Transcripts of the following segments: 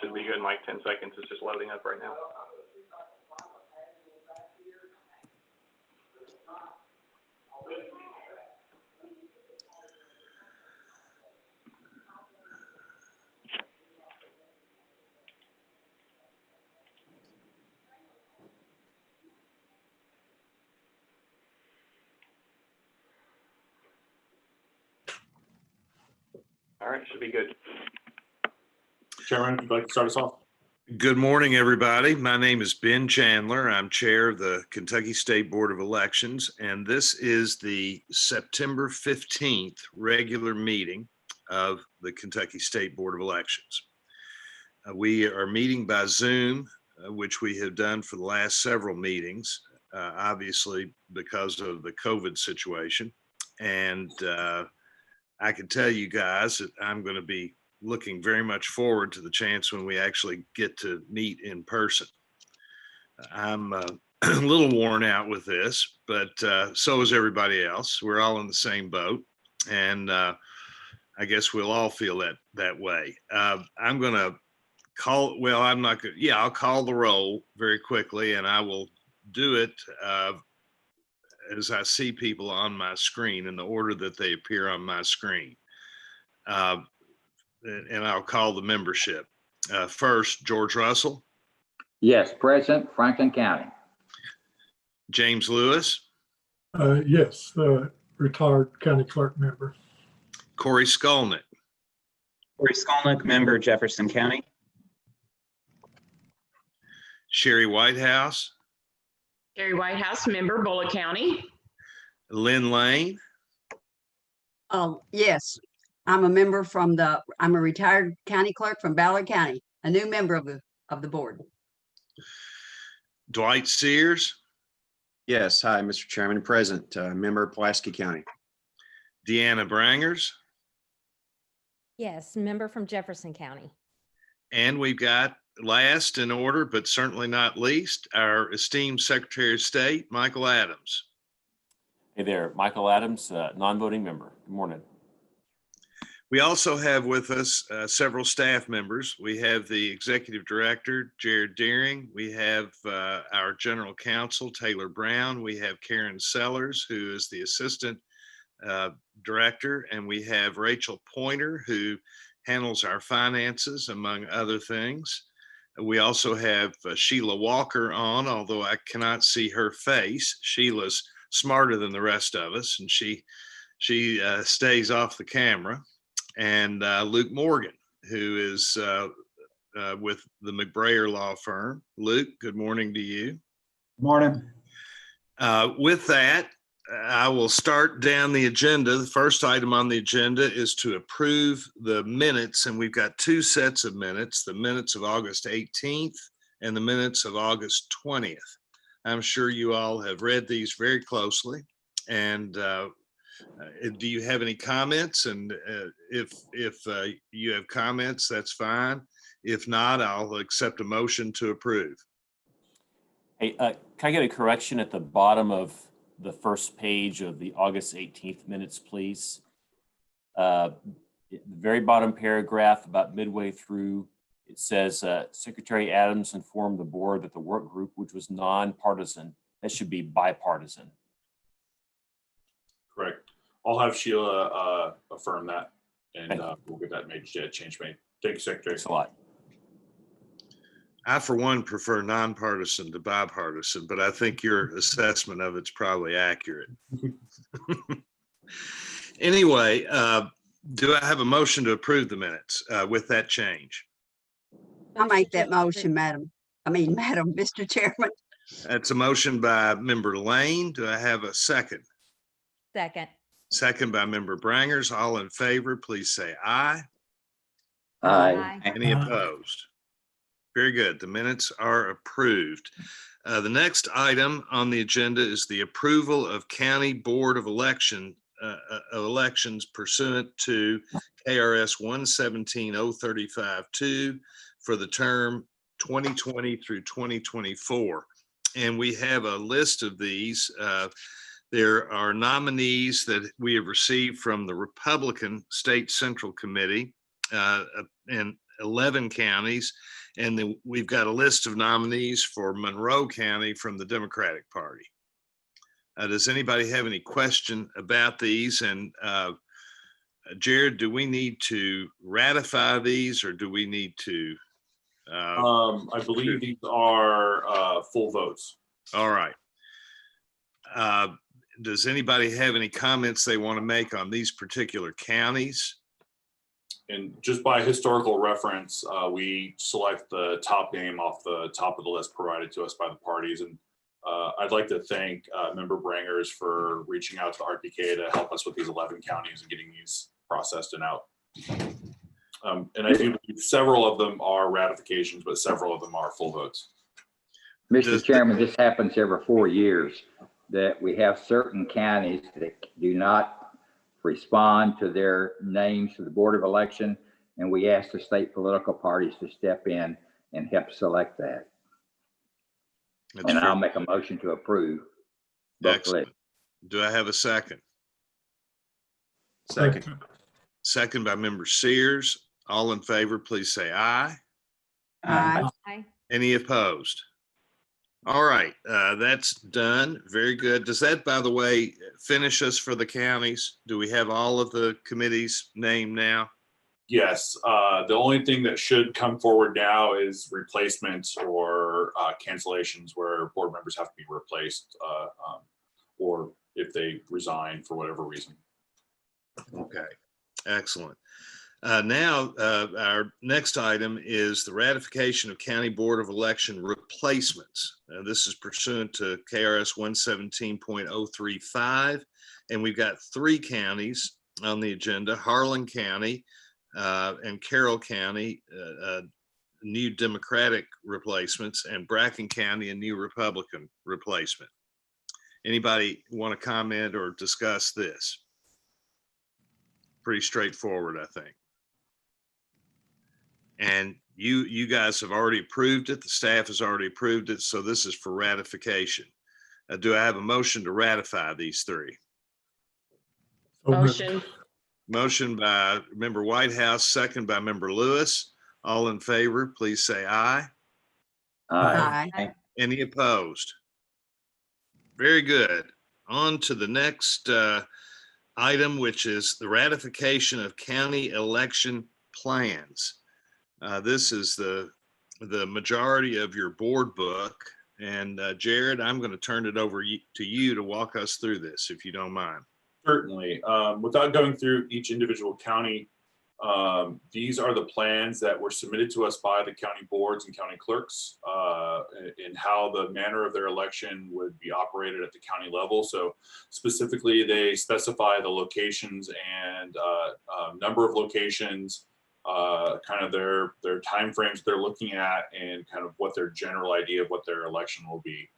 Should be good in like 10 seconds. It's just loading up right now. All right, should be good. Chairman, if you'd like to start us off. Good morning, everybody. My name is Ben Chandler. I'm chair of the Kentucky State Board of Elections, and this is the September 15th regular meeting of the Kentucky State Board of Elections. We are meeting by Zoom, which we have done for the last several meetings, obviously because of the COVID situation. And I can tell you guys that I'm going to be looking very much forward to the chance when we actually get to meet in person. I'm a little worn out with this, but so is everybody else. We're all in the same boat, and I guess we'll all feel that way. I'm going to call, well, I'm not going to, yeah, I'll call the roll very quickly, and I will do it as I see people on my screen in the order that they appear on my screen. And I'll call the membership. First, George Russell. Yes, present, Franklin County. James Lewis. Yes, retired county clerk member. Corey Skolnick. Corey Skolnick, member, Jefferson County. Sherry Whitehouse. Sherry Whitehouse, member, Bullitt County. Lynn Lane. Yes, I'm a member I'm a retired county clerk from Ballot County, a new member of the board. Dwight Sears. Yes, hi, Mr. Chairman, present, member Pulaski County. Deanna Brangers. Yes, member from Jefferson County. And we've got, last in order, but certainly not least, our esteemed Secretary of State, Michael Adams. Hey there, Michael Adams, non-voting member. Good morning. We also have with us several staff members. We have the Executive Director, Jared Deering. We have our General Counsel, Taylor Brown. We have Karen Sellers, who is the Assistant Director. And we have Rachel Pointer, who handles our finances, among other things. We also have Sheila Walker on, although I cannot see her face. Sheila's smarter than the rest of us, and she stays off the camera. And Luke Morgan, who is with the McBrayer Law Firm. Luke, good morning to you. Morning. With that, I will start down the agenda. The first item on the agenda is to approve the minutes, and we've got two sets of minutes, the minutes of August 18th and the minutes of August 20th. I'm sure you all have read these very closely, and do you have any comments? And if you have comments, that's fine. If not, I'll accept a motion to approve. Hey, can I get a correction at the bottom of the first page of the August 18th minutes, please? The very bottom paragraph, about midway through, it says Secretary Adams informed the board that the work group, which was nonpartisan, that should be bipartisan. Correct. I'll have Sheila affirm that, and we'll get that change made. Thank you, Secretary. Thanks a lot. I, for one, prefer nonpartisan to bipartisan, but I think your assessment of it's probably accurate. Anyway, do I have a motion to approve the minutes with that change? I'll make that motion, Madam, Mr. Chairman. That's a motion by member Lane. Do I have a second? Second. Second by member Brangers. All in favor, please say aye. Aye. Any opposed? Very good. The minutes are approved. The next item on the agenda is the approval of County Board of Elections pursuant to KRS 117-035-2 for the term 2020 through 2024. And we have a list of these. There are nominees that we have received from the Republican State Central Committee, and 11 counties. And then we've got a list of nominees for Monroe County from the Democratic Party. Does anybody have any question about these? And Jared, do we need to ratify these or do we need to? I believe these are full votes. All right. Does anybody have any comments they want to make on these particular counties? And just by historical reference, we select the top name off the top of the list provided to us by the parties. And I'd like to thank Member Brangers for reaching out to RPK to help us with these 11 counties and getting these processed and out. And I do believe several of them are ratifications, but several of them are full votes. Mr. Chairman, this happens every 4 years, that we have certain counties that do not respond to their names to the Board of Election, and we ask the state political parties to step in and help select that. And I'll make a motion to approve. Excellent. Do I have a second? Second. Second by Member Sears. All in favor, please say aye. Aye. Aye. Any opposed? All right, that's done. Very good. Does that, by the way, finish us for the counties? Do we have all of the committees named now? Yes, the only thing that should come forward now is replacements or cancellations where board members have to be replaced or if they resign for whatever reason. Okay, excellent. Now, our next item is the ratification of County Board of Election replacements. This is pursuant to KRS 117.035, and we've got 3 counties on the agenda: Harlan County and Carroll County, new Democratic replacements, and Bracken County, a new Republican replacement. Anybody want to comment or discuss this? Pretty straightforward, I think. And you guys have already approved it. The staff has already approved it. So this is for ratification. Do I have a motion to ratify these 3? So moved. Motion. Motion by Member Whitehouse, second by Member Lewis. All in favor, please say aye. Aye. Any opposed? Very good. On to the next item, which is the ratification of county election plans. This is the majority of your board book. And Jared, I'm going to turn it over to you to walk us through this, if you don't mind. Certainly. Without going through each individual county, these are the plans that were submitted to us by the county boards and county clerks and how the manner of their election would be operated at the county level. So specifically, they specify the locations and number of locations, kind of their timeframes they're looking at, and kind of what their general idea of what their election will be.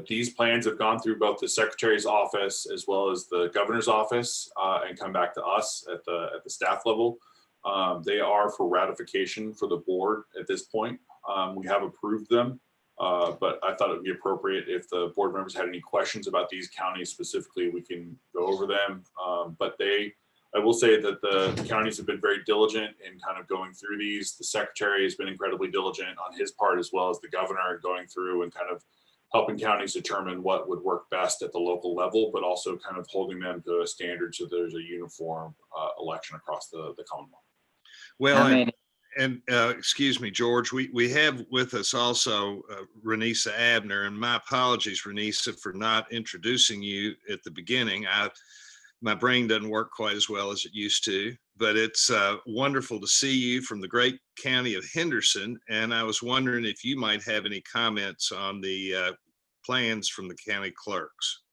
These plans have gone through both the secretary's office as well as the governor's office and come back to us at the staff level. They are for ratification for the board at this point. We have approved them, but I thought it would be appropriate if the board members had any questions about these counties specifically, we can go over them. But I will say that the counties have been very diligent in kind of going through these. The secretary has been incredibly diligent on his part, as well as the governor, going through and kind of helping counties determine what would work best at the local level, but also kind of holding them to a standard so there's a uniform election across the Commonwealth. Well, excuse me, George, we have with us also Renisa Abner, and my apologies, Renisa, for not introducing you at the beginning. My brain doesn't work quite as well as it used to, but it's wonderful to see you from the great county of Henderson. And I was wondering if you might have any comments on the plans from the county clerks.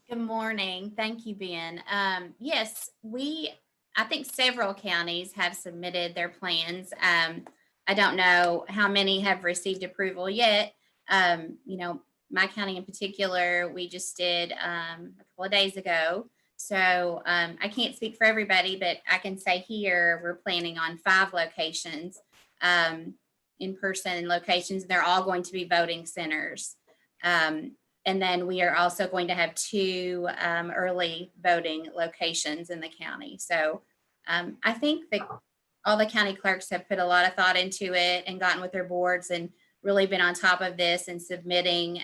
Good morning. Thank you, Ben. Yes, I think several counties have submitted their plans. I don't know how many have received approval yet. My county in particular, we just did a couple of days ago. So I can't speak for everybody, but I can say here we're planning on 5 locations, in-person locations. They're all going to be voting centers. And then we are also going to have 2 early voting locations in the county. So I think all the county clerks have put a lot of thought into it and gotten with their boards and really been on top of this and submitting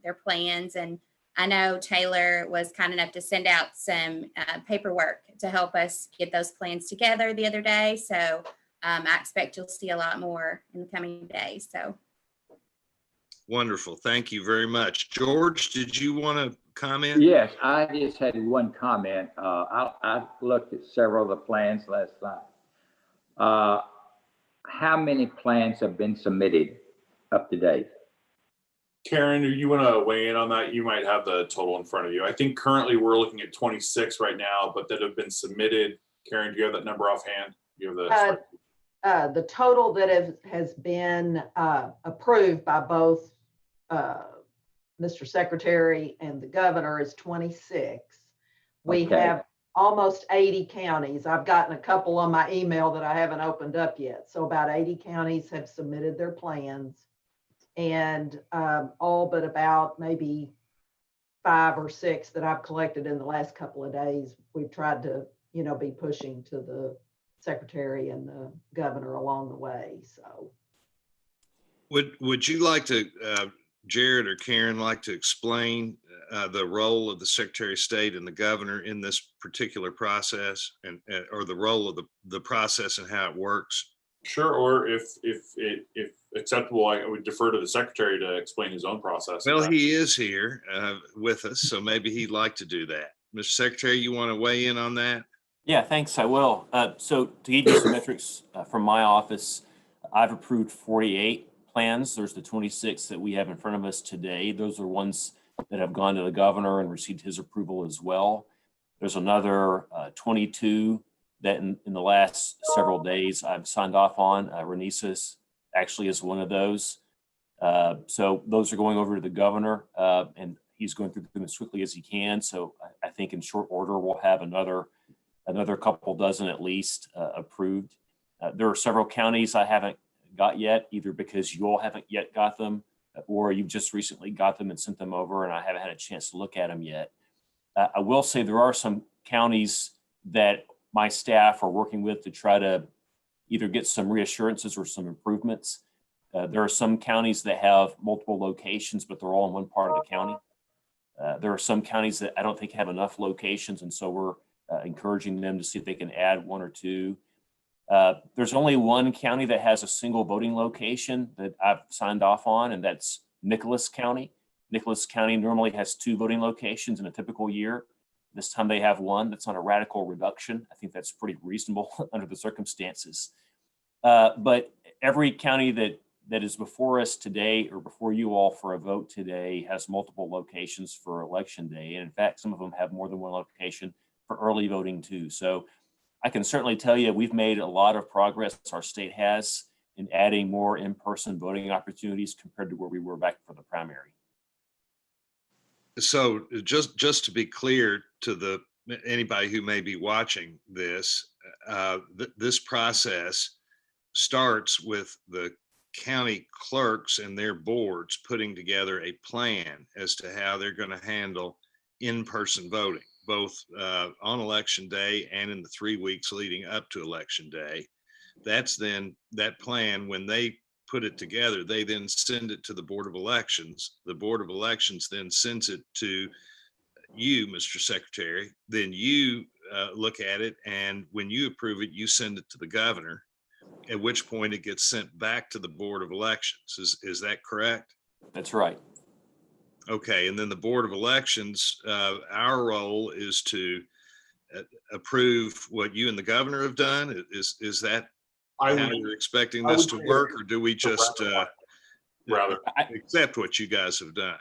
their plans. And I know Taylor was kind enough to send out some paperwork to help us get those plans together the other day. So I expect you'll see a lot more in the coming days. So. Wonderful. Thank you very much. George, did you want to comment? Yes, I just had one comment. I looked at several of the plans last night. How many plans have been submitted up to date? Karen, do you want to weigh in on that? You might have the total in front of you. I think currently we're looking at 26 right now, but that have been submitted. Karen, do you have that number offhand? You have the total that has been approved by both Mr. Secretary and the governor is 26. We Okay. have almost 80 counties. I've gotten a couple on my email that I haven't opened up yet. So about 80 counties have submitted their plans, and all but about maybe 5 or 6 that I've collected in the last couple of days. We've tried to, be pushing to the secretary and the governor along the way. So Would you like to, Jared or Karen, like to explain the role of the Secretary of State and the governor in this particular process, and or the role of the process and how it works? Sure. Or if acceptable, I would defer to the secretary to explain his own process. Well, he is here with us, so maybe he'd like to do that. Mr. Secretary, you want to weigh in on that? Yeah, thanks, I will. So to give you some metrics from my office, I've approved 48 plans. There's the 26 that we have in front of us today. Those are ones that have gone to the governor and received his approval as well. There's another 22 that in the last several days I've signed off on. Renisas actually is one of those. So those are going over to the governor, and he's going through them as quickly as he can. So I think in short order, we'll have another couple dozen at least approved. There are several counties I haven't got yet, either because you all haven't yet got them, or you've just recently got them and sent them over and I haven't had a chance to look at them yet. I will say there are some counties that my staff are working with to try to either get some reassurances or some improvements. There are some counties that have multiple locations, but they're all in one part of the county. There are some counties that I don't think have enough locations, and so we're encouraging them to see if they can add 1 or 2. There's only one county that has a single voting location that I've signed off on, and that's Nicholas County. Nicholas County normally has 2 voting locations in a typical year. This time they have 1. That's not a radical reduction. I think that's pretty reasonable under the circumstances. But every county that is before us today or before you all for a vote today has multiple locations for election day. And in fact, some of them have more than 1 location for early voting too. So I can certainly tell you we've made a lot of progress, our state has, in adding more in-person voting opportunities compared to where we were back for the primary. So just to be clear to anybody who may be watching this, this process starts with the county clerks and their boards putting together a plan as to how they're going to handle in-person voting, both on election day and in the 3 weeks leading up to election day. That's then that plan, when they put it together, they then send it to the Board of Elections. The Board of Elections then sends it to you, Mr. Secretary. Then you look at it, and when you approve it, you send it to the governor, at which point it gets sent back to the Board of Elections. Is that correct? That's right. Okay, and then the Board of Elections, our role is to approve what you and the governor have done. Is that how you're expecting this to work, or do we just rather accept what you guys have done?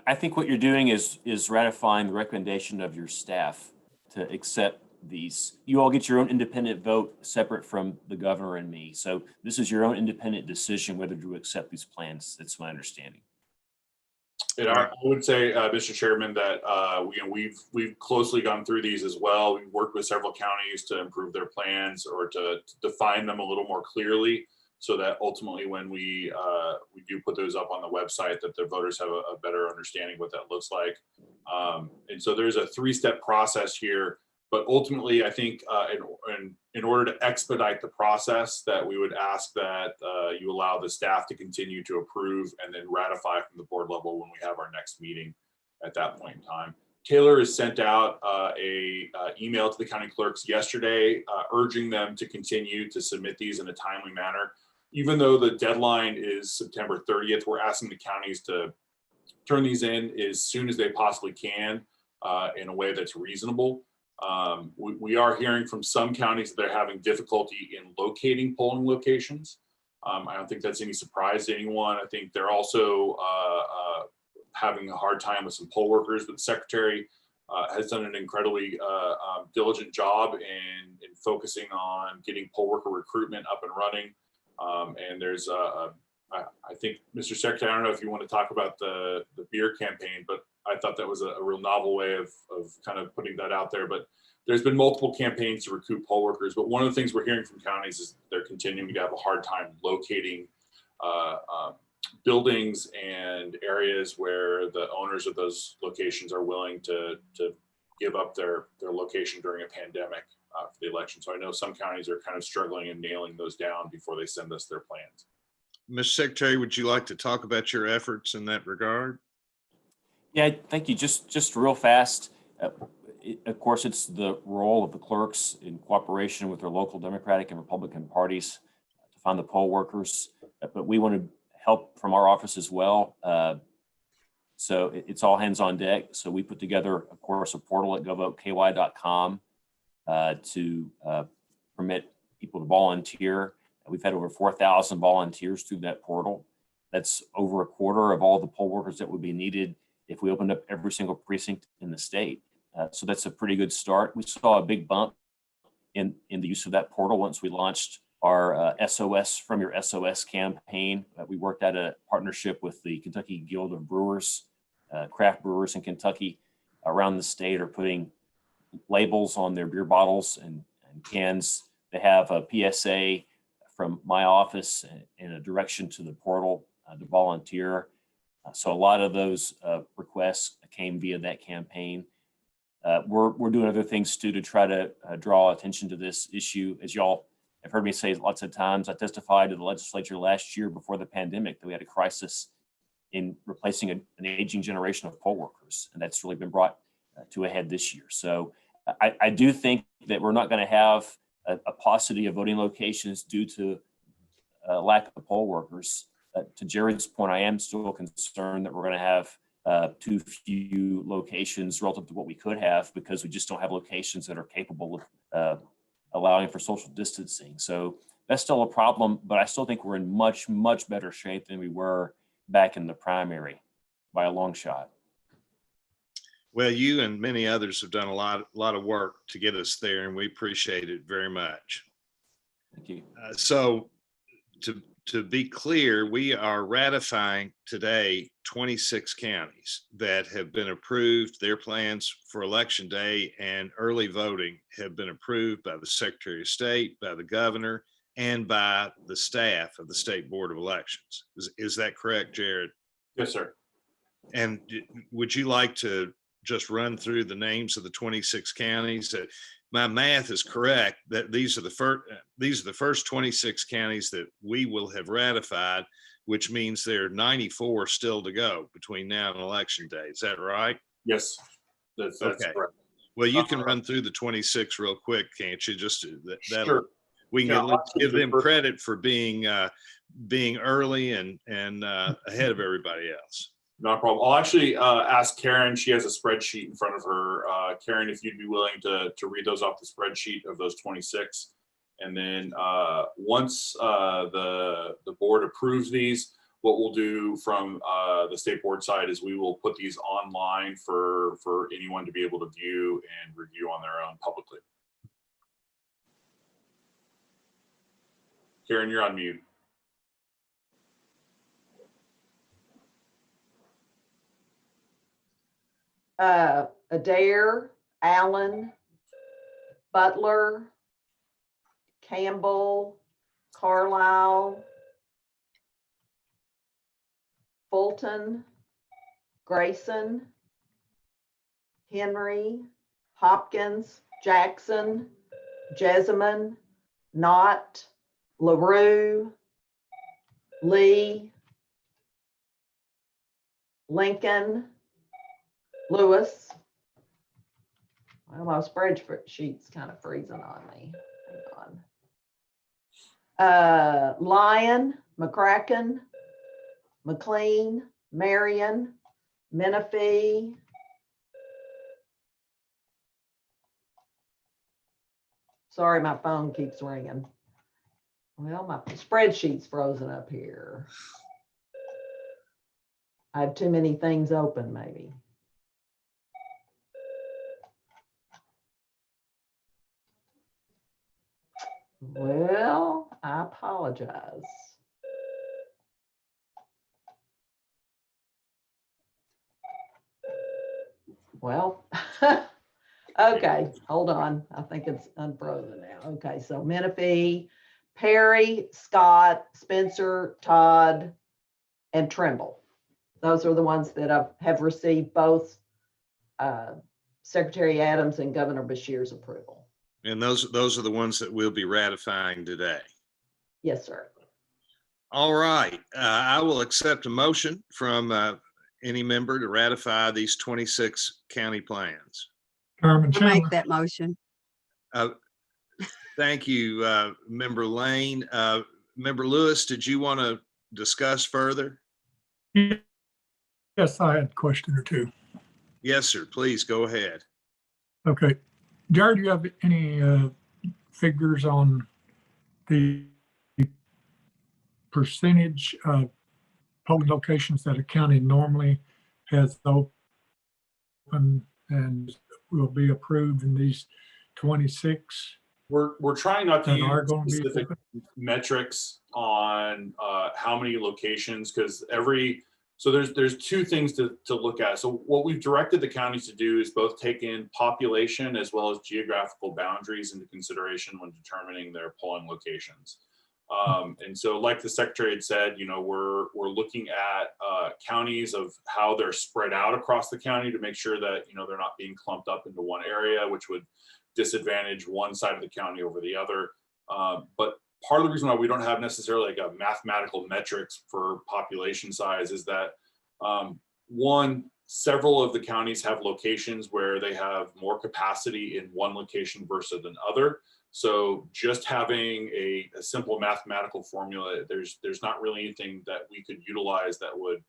I think what you're doing is ratifying the recommendation of your staff to accept these. You all get your own independent vote separate from the governor and me. So this is your own independent decision whether to accept these plans. That's my understanding. And I would say, Mr. Chairman, that we've closely gone through these as well. We've worked with several counties to improve their plans or to define them a little more clearly, so that ultimately when we do put those up on the website, that the voters have a better understanding what that looks like. And so there's a 3-step process here But ultimately, I think in order to expedite the process, that we would ask that you allow the staff to continue to approve and then ratify from the board level when we have our next meeting at that point in time. Taylor has sent out a email to the county clerks yesterday urging them to continue to submit these in a timely manner. Even though the deadline is September 30th, we're asking the counties to turn these in as soon as they possibly can in a way that's reasonable. We are hearing from some counties that they're having difficulty in locating polling locations. I don't think that's any surprise to anyone. I think they're also having a hard time with some poll workers, but the secretary has done an incredibly diligent job in focusing on getting poll worker recruitment up and running. And there's I think, Mr. Secretary, I don't know if you want to talk about the beer campaign, but I thought that was a real novel way of kind of putting that out there. But there's been multiple campaigns to recruit poll workers. But one of the things we're hearing from counties is they're continuing to have a hard time locating buildings and areas where the owners of those locations are willing to give up their location during a pandemic for the election. So I know some counties are kind of struggling and nailing those down before they send us their plans. Mr. Secretary, would you like to talk about your efforts in that regard? Yeah, thank you. Just real fast. Of course, it's the role of the clerks in cooperation with their local Democratic and Republican parties to find the poll workers. But we want to help from our office as well. So it's all hands on deck. So we put together, of course, a portal at govoteky.com to permit people to volunteer. We've had over 4,000 volunteers through that portal. That's over a quarter of all the poll workers that would be needed if we opened up every single precinct in the state. So that's a pretty good start. We saw a big bump in the use of that portal once we launched our SOS from your SOS campaign. We worked at a partnership with the Kentucky Guild of Brewers. Craft brewers in Kentucky around the state are putting labels on their beer bottles and cans. They have a PSA from my office and a direction to the portal to volunteer. So a lot of those requests came via that campaign. We're doing other things too to try to draw attention to this issue. As y'all have heard me say lots of times, I testified to the legislature last year before the pandemic that we had a crisis in replacing an aging generation of poll workers, and that's really been brought to a head this year. So I do think that we're not going to have a paucity of voting locations due to lack of poll workers. To Jared's point, I am still concerned that we're going to have too few locations relative to what we could have because we just don't have locations that are capable of allowing for social distancing. So that's still a problem, but I still think we're in much, much better shape than we were back in the primary by a long shot. Well, you and many others have done a lot of work to get us there, and we appreciate it very much. Thank you. So to be clear, we are ratifying today 26 counties that have been approved. Their plans for election day and early voting have been approved by the Secretary of State, by the governor, and by the staff of the State Board of Elections. Is that correct, Jared? Yes, sir. And would you like to just run through the names of the 26 counties? My math is correct that these are the first 26 counties that we will have ratified, which means there are 94 still to go between now and election day. Is that right? Yes, that's okay. Correct. Well, you can run through the 26 real quick, can't you? Just Sure. We can give them credit for being early and ahead of everybody else. No problem. I'll actually ask Karen. She has a spreadsheet in front of her. Karen, if you'd be willing to read those off the spreadsheet of those 26. And then once the board approves these, what we'll do from the state board side is we will put these online for anyone to be able to view and review on their own publicly. Karen, you're on mute. Adair, Allen, Butler, Campbell, Carlisle, Fulton, Grayson, Henry, Hopkins, Jackson, Jessamine, Knott, LaRue, Lee, Lincoln, Lewis. Well, my spreadsheet's kind of freezing on me. Hang on. Lyon, McCracken, McLean, Marion, Menifee, sorry, my phone keeps ringing. Well, my spreadsheet's frozen up here. I have too many things open, maybe. Well, I apologize. Well, okay, hold on. I think it's unfrozen now. Okay, so Menifee, Perry, Scott, Spencer, Todd, and Trimble. Those are the ones that have received both Secretary Adams and Governor Beshear's approval. And those are the ones that we'll be ratifying today. Yes, sir. All right. I will accept a motion from any member to ratify these 26 county plans. Chairman I make Chandler. that motion. Thank you, Member Lane. Member Lewis, did you want to discuss further? Yes, I had a question or two. Yes, sir. Please go ahead. Okay. Jared, do you have any figures on the percentage of polling locations that a county normally has open and will be approved in these 26? We're trying not to That are use going to be specific open? metrics on how many locations, because there's two things to look at. So what we've directed the counties to do is both take in population as well as geographical boundaries into consideration when determining their polling locations. And so like the Secretary had said, we're looking at counties of how they're spread out across the county to make sure that, they're not being clumped up into one area, which would disadvantage one side of the county over the other. But part of the reason why we don't have necessarily like a mathematical metrics for population size is that one, several of the counties have locations where they have more capacity in one location versus another. So just having a simple mathematical formula, there's not really anything that we could utilize that would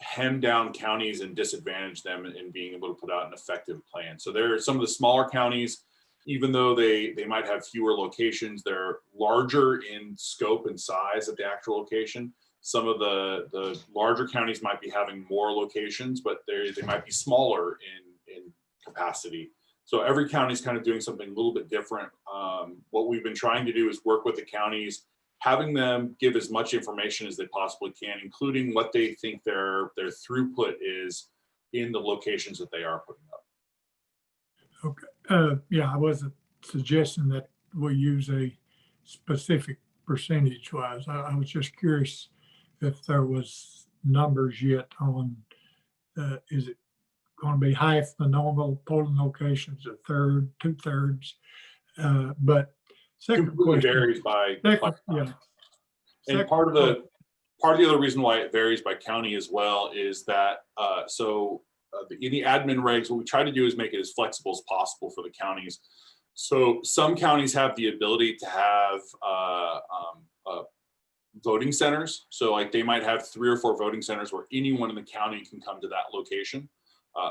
hem down counties and disadvantage them in being able to put out an effective plan. So there are some of the smaller counties, even though they might have fewer locations, they're larger in scope and size at the actual location. Some of the larger counties might be having more locations, but they might be smaller in capacity. So every county is kind of doing something a little bit different. What we've been trying to do is work with the counties, having them give as much information as they possibly can, including what they think their throughput is in the locations that they are putting up. Okay. Yeah, I wasn't suggesting that we use a specific percentage wise. I was just curious if there was numbers yet on, is it going to be half the normal polling locations, a third, 2/3? But second Completely question. varies by Yeah. And part of the other reason why it varies by county as well is that in the admin regs, what we try to do is make it as flexible as possible for the counties. So some counties have the ability to have voting centers. So like they might have 3 or 4 voting centers where anyone in the county can come to that location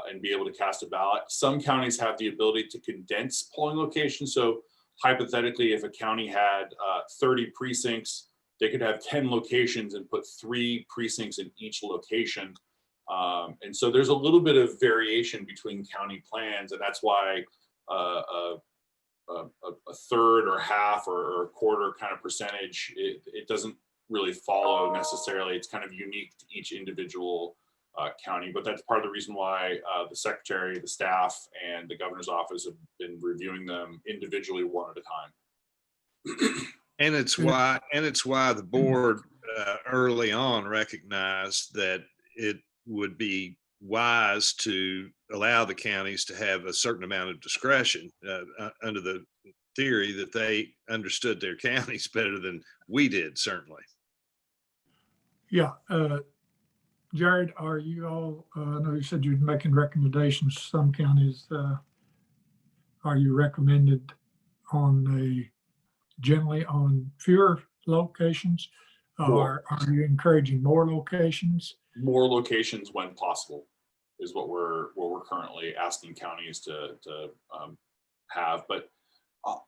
and be able to cast a ballot. Some counties have the ability to condense polling locations. So hypothetically, if a county had 30 precincts, they could have 10 locations and put 3 precincts in each location. And so there's a little bit of variation between county plans, and that's why a third or half or a quarter kind of percentage, it doesn't really follow necessarily. It's kind of unique to each individual county, but that's part of the reason why the Secretary, the staff, and the Governor's office have been reviewing them individually one at a time. And it's why the board early on recognized that it would be wise to allow the counties to have a certain amount of discretion under the theory that they understood their counties better than we did, certainly. Yeah, Jared, are you all, I know you said you're making recommendations. Some counties, are you recommended generally on fewer locations? Or are you encouraging more locations? More locations when possible is what we're currently asking counties to have. But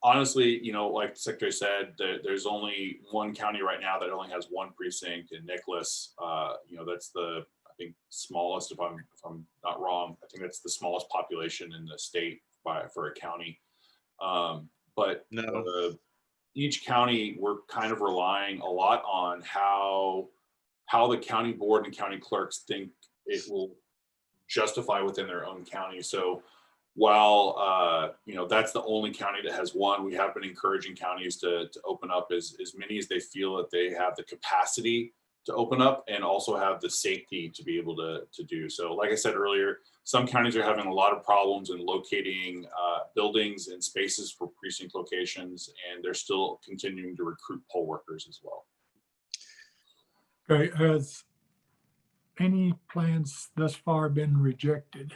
honestly, you know, like the Secretary said, there's only one county right now that only has one precinct in Nicholas. You know, that's the, I think, smallest, if I'm not wrong. I think that's the smallest population in the state for a county. But No. Each county, we're kind of relying a lot on how the county board and county clerks think it will justify within their own county. So while you know, that's the only county that has one, we have been encouraging counties to open up as many as they feel that they have the capacity to open up and also have the safety to be able to do. So like I said earlier, some counties are having a lot of problems in locating buildings and spaces for precinct locations, and they're still continuing to recruit poll workers as well. Okay, has any plans thus far been rejected?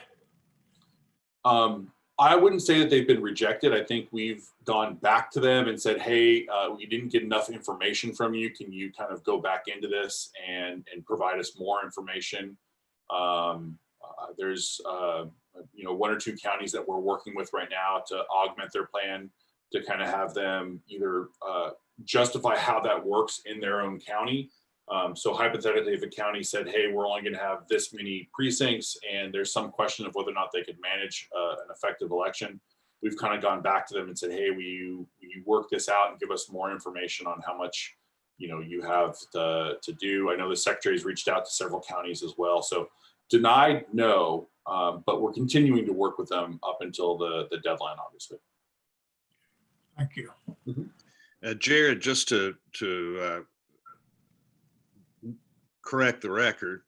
I wouldn't say that they've been rejected. I think we've gone back to them and said, hey, we didn't get enough information from you. Can you kind of go back into this and provide us more information? There's you know, one or two counties that we're working with right now to augment their plan to kind of have them either justify how that works in their own county. So hypothetically, if a county said, hey, we're only going to have this many precincts and there's some question of whether or not they could manage an effective election, we've kind of gone back to them and said, hey, will you work this out and give us more information on how much, you know, you have to do. I know the Secretary's reached out to several counties as well. So denied, no, but we're continuing to work with them up until the deadline, obviously. Thank you. Jared, just to correct the record,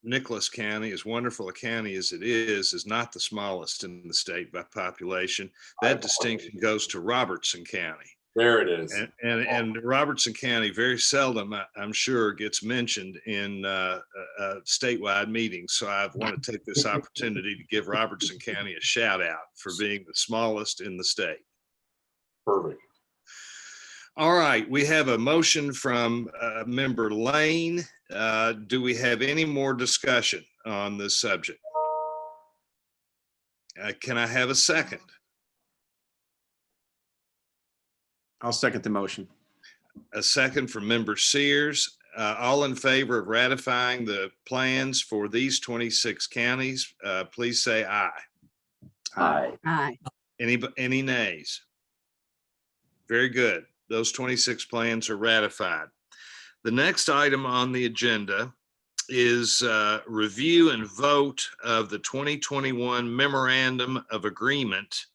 Nicholas County, as wonderful a county as it is not the smallest in the state by population. That distinction goes to Robertson County. There it is. And Robertson County very seldom, I'm sure, gets mentioned in statewide meetings. So I want to take this opportunity to give Robertson County a shout out for being the smallest in the state. Perfect. All right, we have a motion from Member Lane. Do we have any more discussion on this subject? Can I have a second? I'll second the motion. A second from Member Sears. All in favor of ratifying the plans for these 26 counties, please say aye. Aye. Aye. Any nays? Very good. Those 26 plans are ratified. The next item on the agenda is review and vote of the 2021 Memorandum of Agreement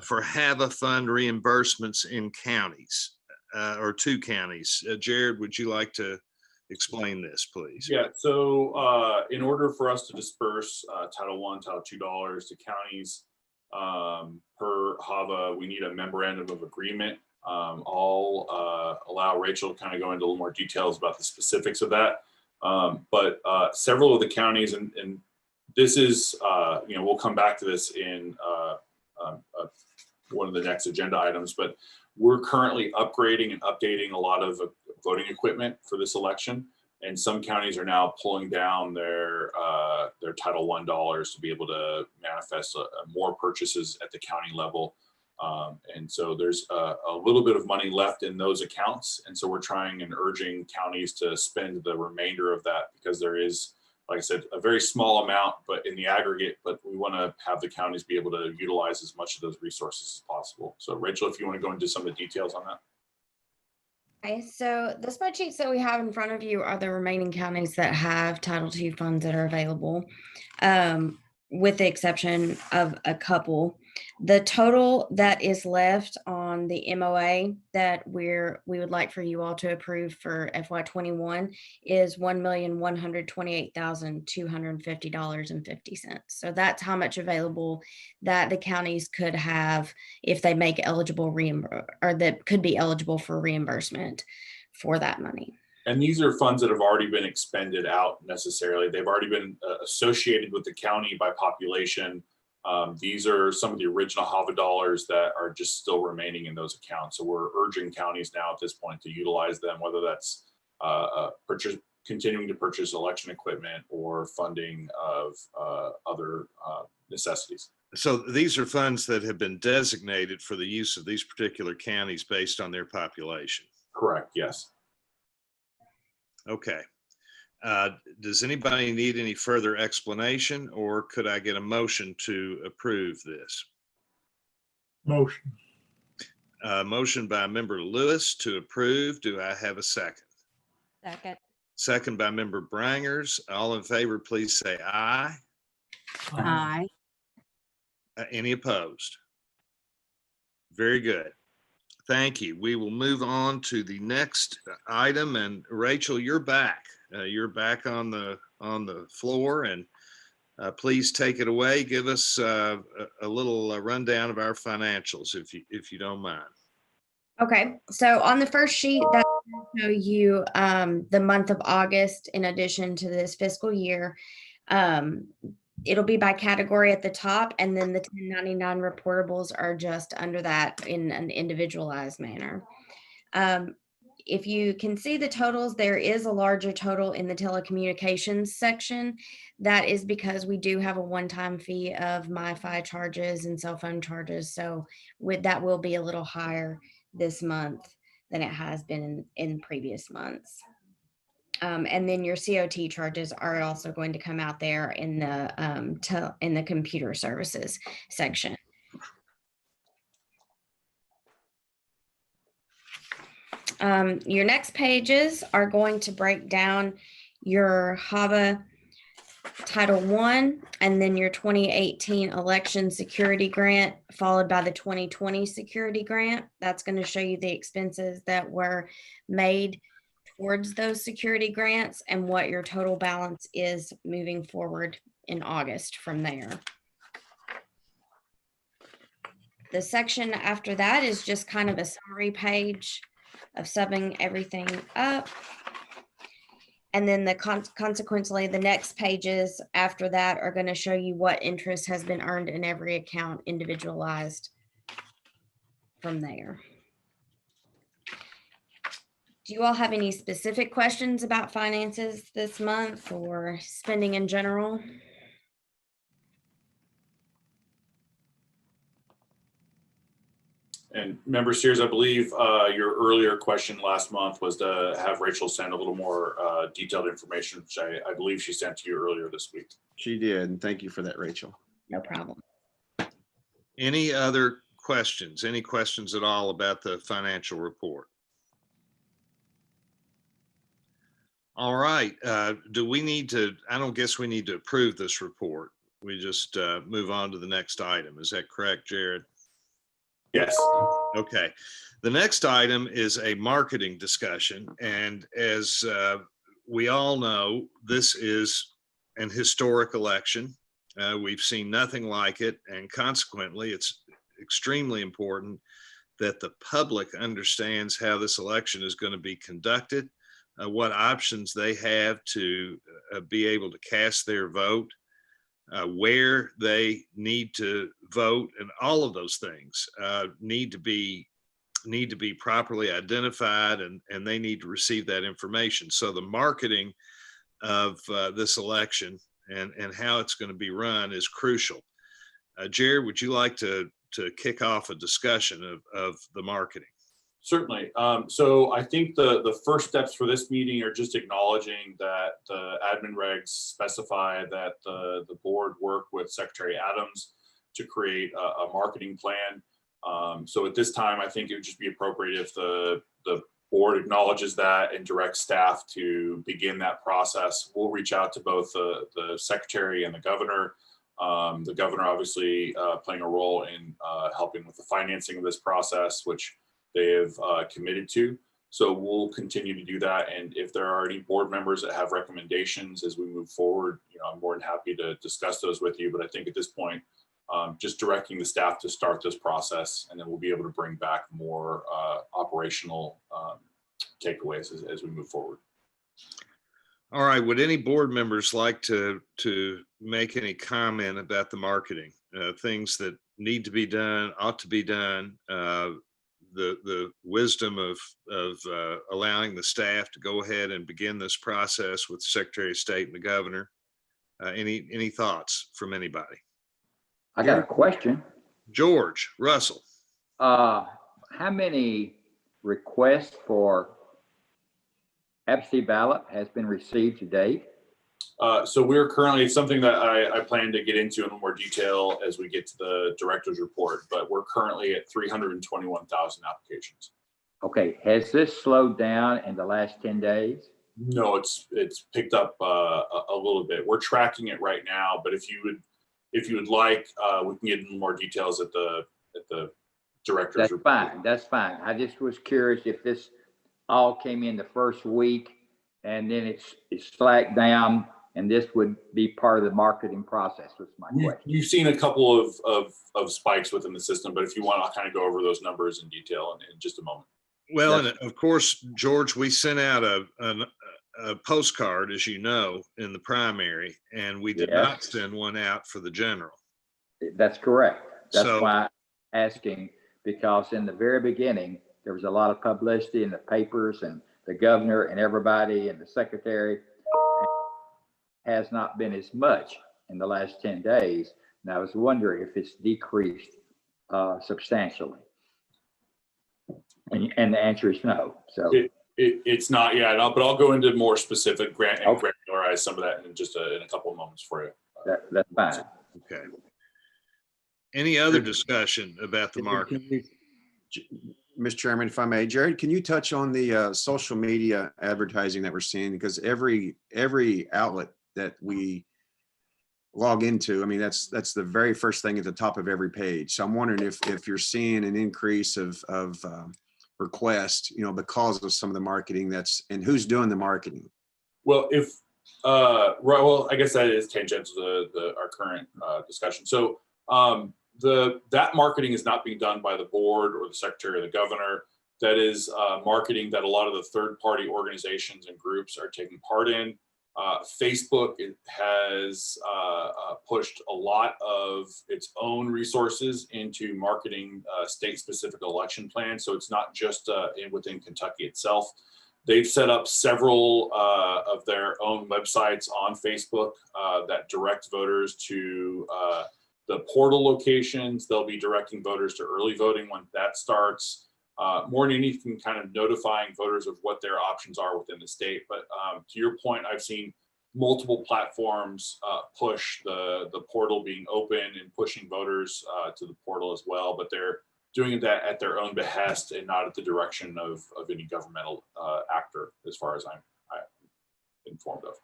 for HAVA fund reimbursements in counties or two counties. Jared, would you like to explain this, please? Yeah, so in order for us to disperse Title I, Title II dollars to counties per HAVA, we need a memorandum of agreement. I'll allow Rachel to kind of go into a little more details about the specifics of that. But several of the counties, and this is, you know, we'll come back to this in one of the next agenda items, but we're currently upgrading and updating a lot of voting equipment for this election. And some counties are now pulling down their Title I dollars to be able to manifest more purchases at the county level. And so there's a little bit of money left in those accounts. And so we're trying and urging counties to spend the remainder of that because there is, like I said, a very small amount, but in the aggregate, but we want to have the counties be able to utilize as much of those resources as possible. So Rachel, if you want to go into some of the details on that. Okay, so the spreadsheets that we have in front of you are the remaining counties that have Title II funds that are available, with the exception of a couple. The total that is left on on the MOA that we would like for you all to approve for FY21 is $1,128,250.50. So that's how much available that the counties could have if they make eligible or that could be eligible for reimbursement for that money. And these are funds that have already been expended out necessarily. They've already been associated with the county by population. These are some of the original HAVA dollars that are just still remaining in those accounts. So we're urging counties now at this point to utilize them, whether that's continuing to purchase election equipment or funding of other necessities. So these are funds that have been designated for the use of these particular counties based on their population. Correct, yes. Okay. Does anybody need any further explanation, or could I get a motion to approve this? Motion. Motion by Member Lewis to approve. Do I have a second? Second. Second by Member Brangers. All in favor, please say aye. Aye. Any opposed? Very good. Thank you. We will move on to the next item. And Rachel, you're back. You're back on the floor, and please take it away. Give us a little rundown of our financials, if you don't mind. Okay, so on the first sheet, that will show you the month of August in addition to this fiscal year. It'll be by category at the top, and then the 1099 reportables are just under that in an individualized manner. If you can see the totals, there is a larger total in the telecommunications section. That is because we do have a one-time fee of MiFi charges and cell phone charges. So that will be a little higher this month than it has been in previous months. And then your COT charges are also going to come out there in the computer services section. Your next pages are going to break down your HAVA Title I, and then your 2018 election security grant, followed by the 2020 security grant. That's going to show you the expenses that were made towards those security grants and what your total balance is moving forward in August from there. The section after that is just kind of a summary page of summing everything up. And then consequently, the next pages after that are going to show you what interest has been earned in every account individualized from there. Do you all have any specific questions about finances this month or spending in general? And Member Sears, I believe your earlier question last month was to have Rachel send a little more detailed information, which I believe she sent to you earlier this week. She did, and thank you for that, Rachel. No problem. Any other questions? Any questions at all about the financial report? All right. Do we need to, I don't guess we need to approve this report. We just move on to the next item. Is that correct, Jared? Yes. Okay. The next item is a marketing discussion. And as we all know, this is an historic election. We've seen nothing like it. And consequently, it's extremely important that the public understands how this election is going to be conducted, what options they have to be able to cast their vote, where they need to vote, and all of those things need to be properly identified, and they need to receive that information. So the marketing of this election and how it's going to be run is crucial. Jared, would you like to kick off a discussion of the marketing? Certainly. So I think the first steps for this meeting are just acknowledging that the admin regs specify that the board work with Secretary Adams to create a marketing plan. So at this time, I think it would just be appropriate if the board acknowledges that and directs staff to begin that process. We'll reach out to both the secretary and the governor The governor obviously playing a role in helping with the financing of this process, which they have committed to. So we'll continue to do that. And if there are any board members that have recommendations as we move forward, I'm more than happy to discuss those with you. But I think at this point, just directing the staff to start this process, and then we'll be able to bring back more operational takeaways as we move forward. All right. Would any board members like to make any comment about the marketing, things that need to be done, ought to be done, the wisdom of allowing the staff to go ahead and begin this process with the Secretary of State and the governor? Any thoughts from anybody? I got a question. George Russell. How many requests for absentee ballot has been received to date? So we're currently, it's something that I plan to get into in more detail as we get to the director's report, but we're currently at 321,000 applications. Okay, has this slowed down in the last 10 days? No, it's picked up a little bit. We're tracking it right now, but if you would like, we can get into more details at the director's report. That's fine. I just was curious if this all came in the first week and then it's slacked down, and this would be part of the marketing process. Was my question. You've seen a couple of spikes within the system, but if you want, I'll kind of go over those numbers in detail in just a moment. Well, and of course, George, we sent out a postcard, as you know, in the primary, and we did not send one out for the general. That's correct. That's why I'm asking, because in the very beginning, there was a lot of publicity in the papers, and the governor and everybody and the secretary. Has not been as much in the last 10 days. And I was wondering if it's decreased substantially. And the answer is no. So it's not yet, but I'll go into more specific and granularize some of that in just in a couple of moments for you. That's fine. Okay. Any other discussion about the market? Mr. Chairman, if I may, Jared, can you touch on the social media advertising that we're seeing? Because every outlet that we log into, I mean, that's the very first thing at the top of every page. So I'm wondering if you're seeing an increase of requests, because of some of the marketing and who's doing the marketing? Well, I guess that is tangential to our current discussion. So that marketing is not being done by the board or the secretary or the governor. That is marketing that a lot of the third-party organizations and groups are taking part in. Facebook has pushed a lot of its own resources into marketing state-specific election plans. So it's not just within Kentucky itself. They've set up several of their own websites on Facebook that direct voters to the portal locations. They'll be directing voters to early voting when that starts. More than anything, kind of notifying voters of what their options are within the state. But to your point, I've seen multiple platforms push the portal being open and pushing voters to the portal as well. But they're doing that at their own behest and not at the direction of any governmental actor, as far as I'm informed of.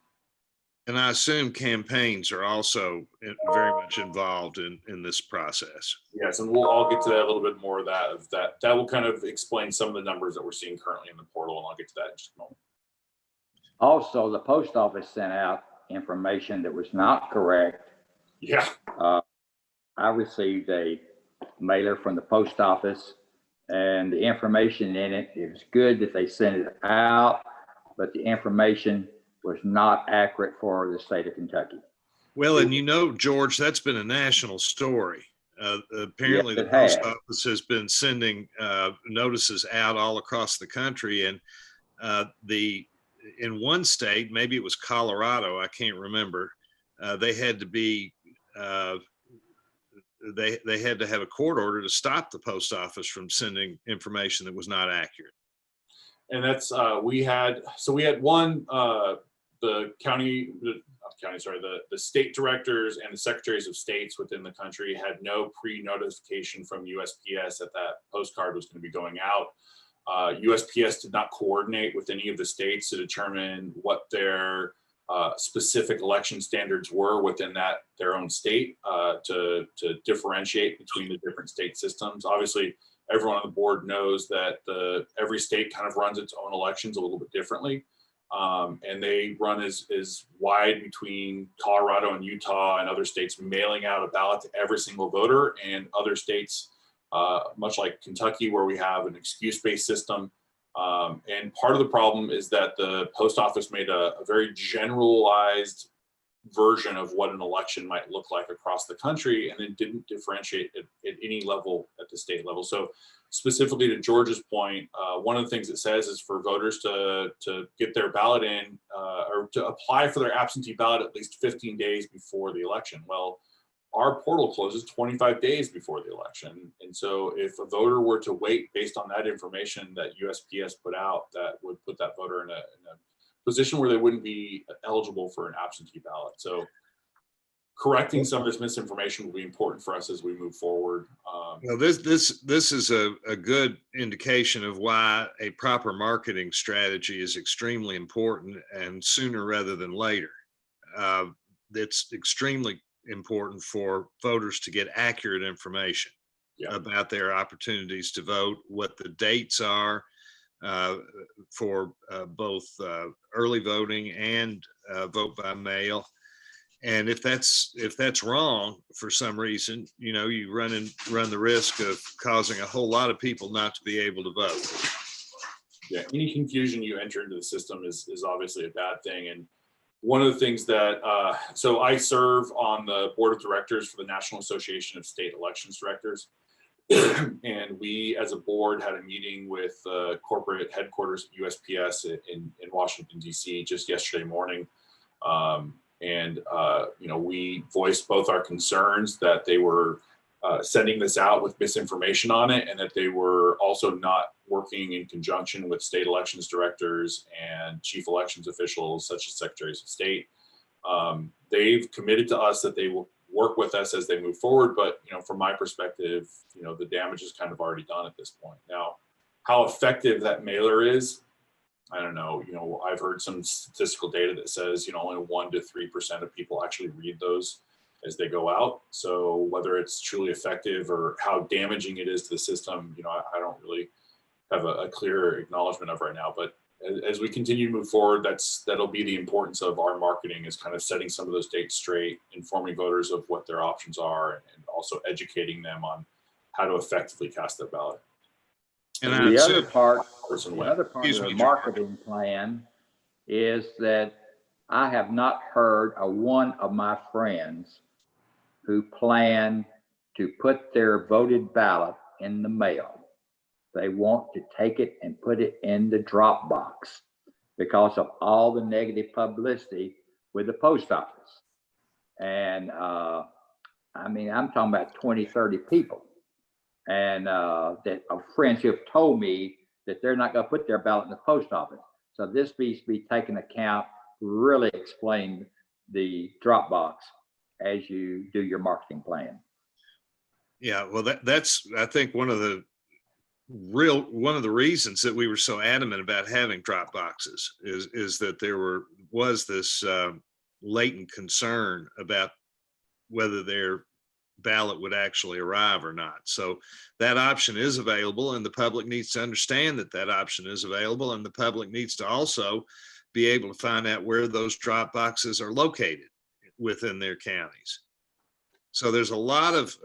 And I assume campaigns are also very much involved in this process. Yes, and I'll get to that a little bit more of that. That will kind of explain some of the numbers that we're seeing currently in the portal, and I'll get to that in just a moment. Also, the post office sent out information that was not correct. Yeah. I received a mailer from the post office, and the information in it was good that they sent it out, but the information was not accurate for the state of Kentucky. Well, and George, that's been a national story. Apparently, yes, the post office has been sending notices out all across the country, and in one state, maybe it was Colorado, I can't remember. They had to be they had to have a court order to stop the post office from sending information that was not accurate. And that's we had one the state directors and the secretaries of states within the country had no pre-notification from USPS that postcard was going to be going out. USPS did not coordinate with any of the states to determine what their specific election standards were within their own state to differentiate between the different state systems. Obviously, everyone on the board knows that every state kind of runs its own elections a little bit differently. And they run as wide between Colorado and Utah and other states mailing out a ballot to every single voter, and other states, much like Kentucky, where we have an excuse-based system. And part of the problem is that the post office made a very generalized version of what an election might look like across the country, and then didn't differentiate at any level at the state level. So specifically to George's point, one of the things it says is for voters to get their ballot in or to apply for their absentee ballot at least 15 days before the election. Well, our portal closes 25 days before the election. And so if a voter were to wait based on that information that USPS put out, that would put that voter in a position where they wouldn't be eligible for an absentee ballot. So correcting some of this misinformation will be important for us as we move forward. Well, this is a good indication of why a proper marketing strategy is extremely important, and sooner rather than later. It's extremely important for voters to get accurate information about their opportunities to vote, what the dates are for both early voting and vote by mail. And if that's wrong for some reason, you run the risk of causing a whole lot of people not to be able to vote. Yeah, any confusion you enter into the system is obviously a bad thing. And one of the things that, so I serve on the board of directors for the National Association of State Elections Directors. And we, as a board, had a meeting with corporate headquarters at USPS in Washington, D.C. just yesterday morning. We voiced both our concerns that they were sending this out with misinformation on it, and that they were also not working in conjunction with state elections directors and chief elections officials, such as secretaries of state. They've committed to us that they will work with us as they move forward. But, from my perspective, the damage is kind of already done at this point. Now, how effective that mailer is, I don't know. I've heard some statistical data that says, only 1 to 3% of people actually read those as they go out. So whether it's truly effective or how damaging it is to the system, I don't really have a clear acknowledgement of right now. But as we continue to move forward, that'll be the importance of our marketing, is kind of setting some of those dates straight, informing voters of what their options are, and also educating them on how to effectively cast their ballot. And the other part of the marketing plan is that I have not heard of one of my friends who plan to put their voted ballot in the mail. They want to take it and put it in the drop box because of all the negative publicity with the post office. And I'm talking about 20, 30 people. And that are friends who have told me that they're not going to put their ballot in the post office. So this needs to be taken account, really explain the drop box as you do your marketing plan. Yeah, well, that's I think one of the reasons that we were so adamant about having drop boxes is that there was this latent concern about whether their ballot would actually arrive or not. So that option is available, and the public needs to understand that option is available, and the public needs to also be able to find out where those drop boxes are located within their counties. So there's a lot of,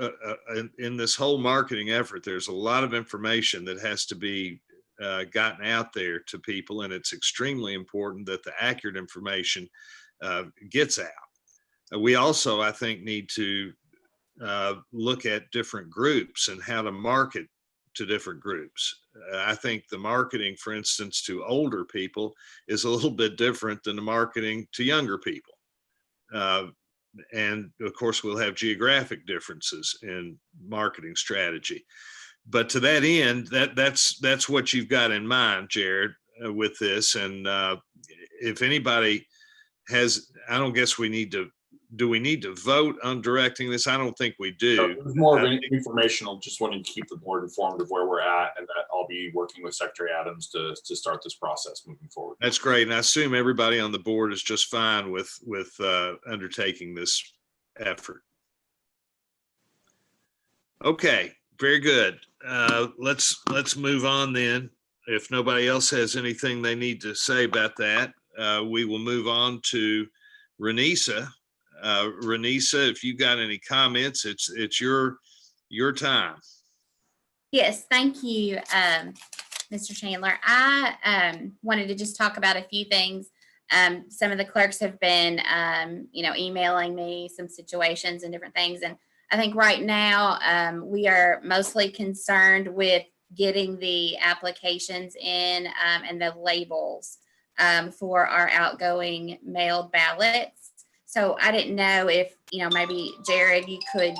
in this whole marketing effort, there's a lot of information that has to be gotten out there to people, and it's extremely important that the accurate information gets out. We also, I think, need to look at different groups and how to market to different groups. I think the marketing, for instance, to older people is a little bit different than the marketing to younger people. And of course, we'll have geographic differences in marketing strategy. But to that end, that's what you've got in mind, Jared, with this. And if anybody has, I don't guess we need to do we need to vote on directing this? I don't think we do. It was more of an informational, just wanting to keep the board informed of where we're at, and that I'll be working with Secretary Adams to start this process moving forward. That's great. And I assume everybody on the board is just fine with undertaking this effort. Okay, very good. Let's move on then. If nobody else has anything they need to say about that, we will move on to Renisa. Renisa, if you got any comments, it's your time. Yes, thank you, Mr. Chandler. I wanted to just talk about a few things. Some of the clerks have been, emailing me some situations and different things. And I think right now we are mostly concerned with getting the applications in and the labels for our outgoing mailed ballots. So I didn't know if, maybe Jared, you could,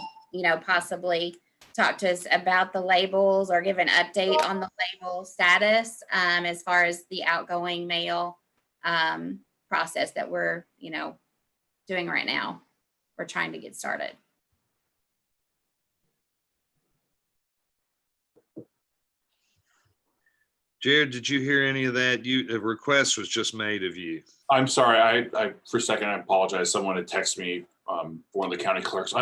possibly talk to us about the labels or give an update on the label status as far as the outgoing mail process that we're, doing right now. We're trying to get started. Jared, did you hear any of that? A request was just made of you. I'm sorry. I for a second, I apologize. Someone had texted me, one of the county clerks.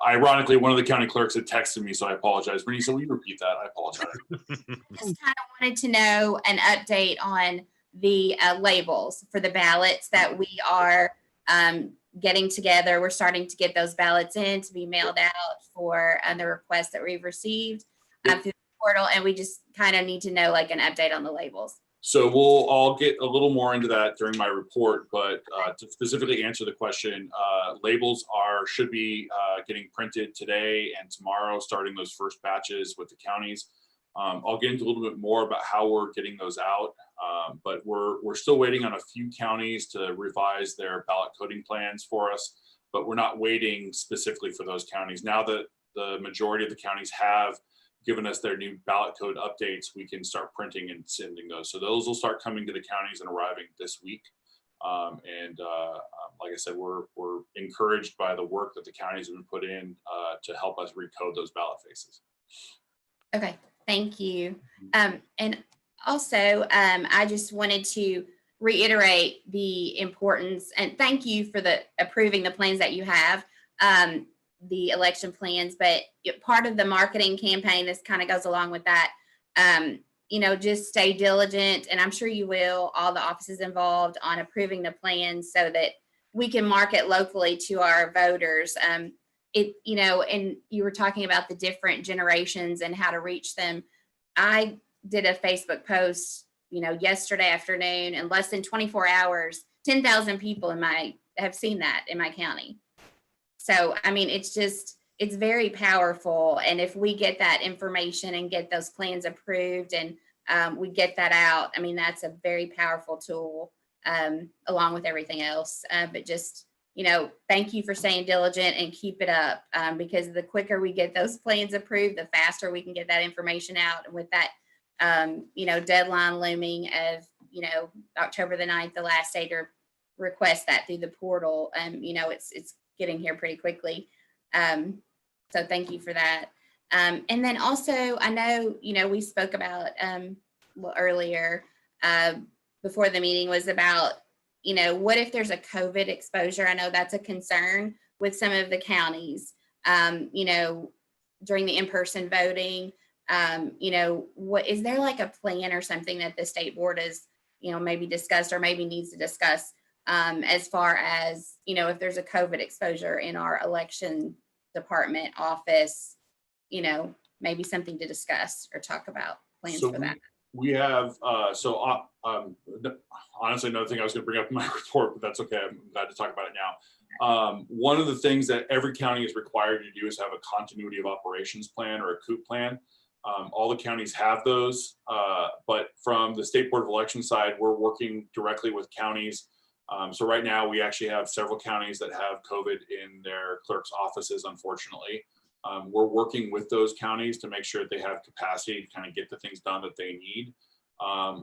Ironically, one of the county clerks had texted me, so I apologize. Renisa, will you repeat that? I apologize. Just kind of wanted to know an update on the labels for the ballots that we are getting together. We're starting to get those ballots in to be mailed out for the requests that we've received through the portal, and we just kind of need to know like an update on the labels. So I'll get a little more into that during my report, but to specifically answer the question, labels should be getting printed today and tomorrow, starting those first batches with the counties. I'll get into a little bit more about how we're getting those out, but we're still waiting on a few counties to revise their ballot coding plans for us, but we're not waiting specifically for those counties. Now that the majority of the counties have given us their new ballot code updates, we can start printing and sending those. So those will start coming to the counties and arriving this week. Like I said, we're encouraged by the work that the counties have been put in to help us recode those ballot faces. Okay, thank you. And also, I just wanted to reiterate the importance and thank you for approving the plans that you have. The election plans, but part of the marketing campaign, this kind of goes along with that. Just stay diligent, and I'm sure you will, all the offices involved, on approving the plans so that we can market locally to our voters. And you were talking about the different generations and how to reach them. I did a Facebook post, yesterday afternoon, in less than 24 hours, 10,000 people have seen that in my county. So, I mean, it's very powerful. And if we get that information and get those plans approved and we get that out, I mean, that's a very powerful tool along with everything else. But just, thank you for staying diligent and keep it up because the quicker we get those plans approved, the faster we can get that information out. And with that, deadline looming of, October the 9th, the last day to request that through the portal, it's getting here pretty quickly. So thank you for that. And then also, I know, we spoke about earlier before the meeting was about, what if there's a COVID exposure? I know that's a concern with some of the counties, during the in-person voting. What is there like a plan or something that the state board has, maybe discussed or maybe needs to discuss as far as, if there's a COVID exposure in our election department office, maybe something to discuss or talk about plans for that. We have, honestly, another thing I was going to bring up in my report, but that's okay. I'm glad to talk about it now. One of the things that every county is required to do is have a continuity of operations plan or a COOP plan. All the counties have those, but from the State Board of Election side, we're working directly with counties. So right now we actually have several counties that have COVID in their clerk's offices, unfortunately. We're working with those counties to make sure that they have capacity to kind of get the things done that they need.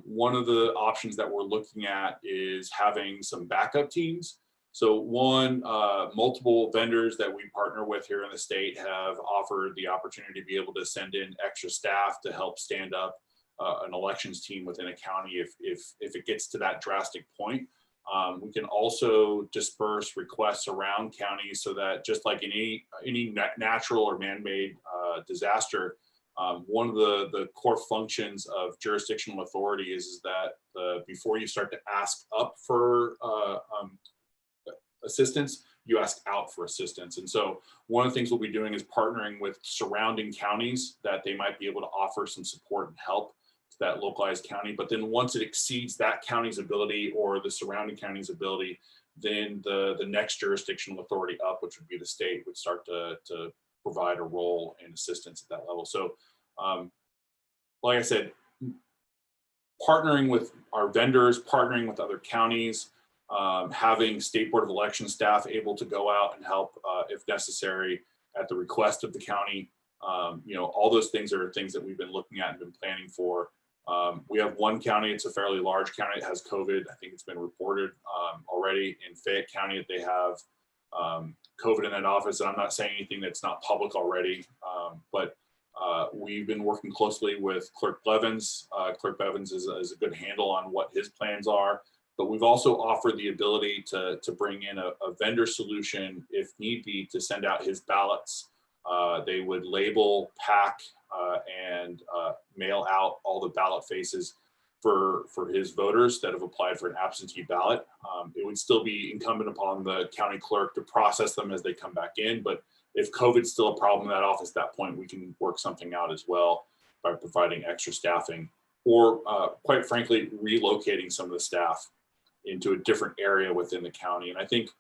One of the options that we're looking at is having some backup teams. So one, multiple vendors that we partner with here in the state have offered the opportunity to be able to send in extra staff to help stand up an elections team within a county if it gets to that drastic point. We can also disperse requests around counties so that just like any natural or man-made disaster, one of the core functions of jurisdictional authority is that before you start to ask up for assistance, you ask out for assistance. And so one of the things we'll be doing is partnering with surrounding counties that they might be able to offer some support and help to that localized county. But then once it exceeds that county's ability or the surrounding county's ability, then the next jurisdictional authority up, which would be the state, would start to provide a role and assistance at that level. So like I said, partnering with our vendors, partnering with other counties, having State Board of Election staff able to go out and help if necessary at the request of the county. All those things are things that we've been looking at and been planning for. We have one county, it's a fairly large county, that has COVID. I think it's been reported already in Fayette County that they have COVID in that office. And I'm not saying anything that's not public already, but we've been working closely with Clerk Blevins. Clerk Blevins is a good handle on what his plans are. But we've also offered the ability to bring in a vendor solution if need be to send out his ballots. They would label, pack, and mail out all the ballot faces for his voters that have applied for an absentee ballot. It would still be incumbent upon the county clerk to process them as they come back in. But if COVID's still a problem in that office at that point, we can work something out as well by providing extra staffing or quite frankly, relocating some of the staff into a different area within the county. And I think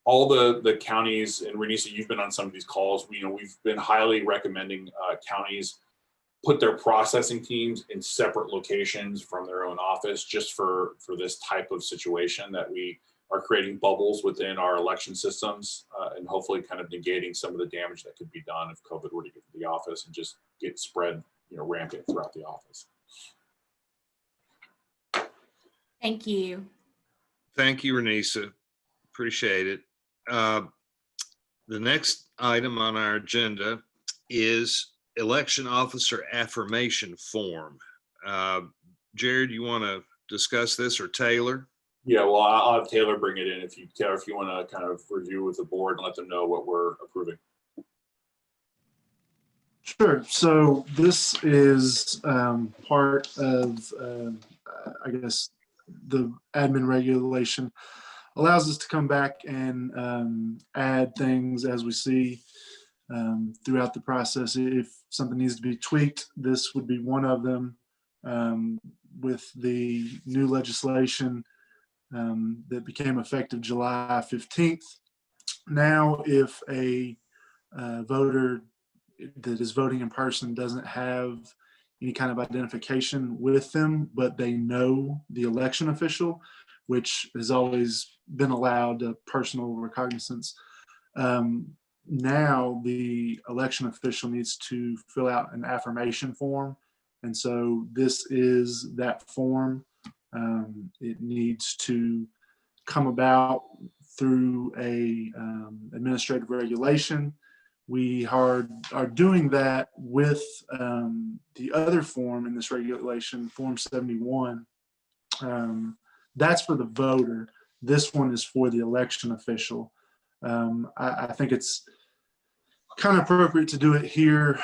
all the counties, and Renisa, you've been on some of these calls, we've been highly recommending counties put their processing teams in separate locations from their own office just for this type of situation that we are creating bubbles within our election systems and hopefully kind of negating some of the damage that could be done if COVID were to get to the office and just get spread, rampant throughout the office. Thank you. Thank you, Renisa. Appreciate it. The next item on our agenda is election officer affirmation form. Jared, you want to discuss this, or Taylor? Yeah, well, I'll have Taylor bring it in if you want to kind of review with the board and let them know what we're approving. Sure. So this is part of, I guess, the admin regulation allows us to come back and add things as we see throughout the process. If something needs to be tweaked, this would be one of them. With the new legislation that became effective July 15th. Now, if a voter that is voting in person doesn't have any kind of identification with them, but they know the election official, which has always been allowed a personal recognizance. Now the election official needs to fill out an affirmation form. And so this is that form. It needs to come about through a administrative regulation. We are doing that with the other form in this regulation, Form 71. That's for the voter. This one is for the election official. I think it's kind of appropriate to do it here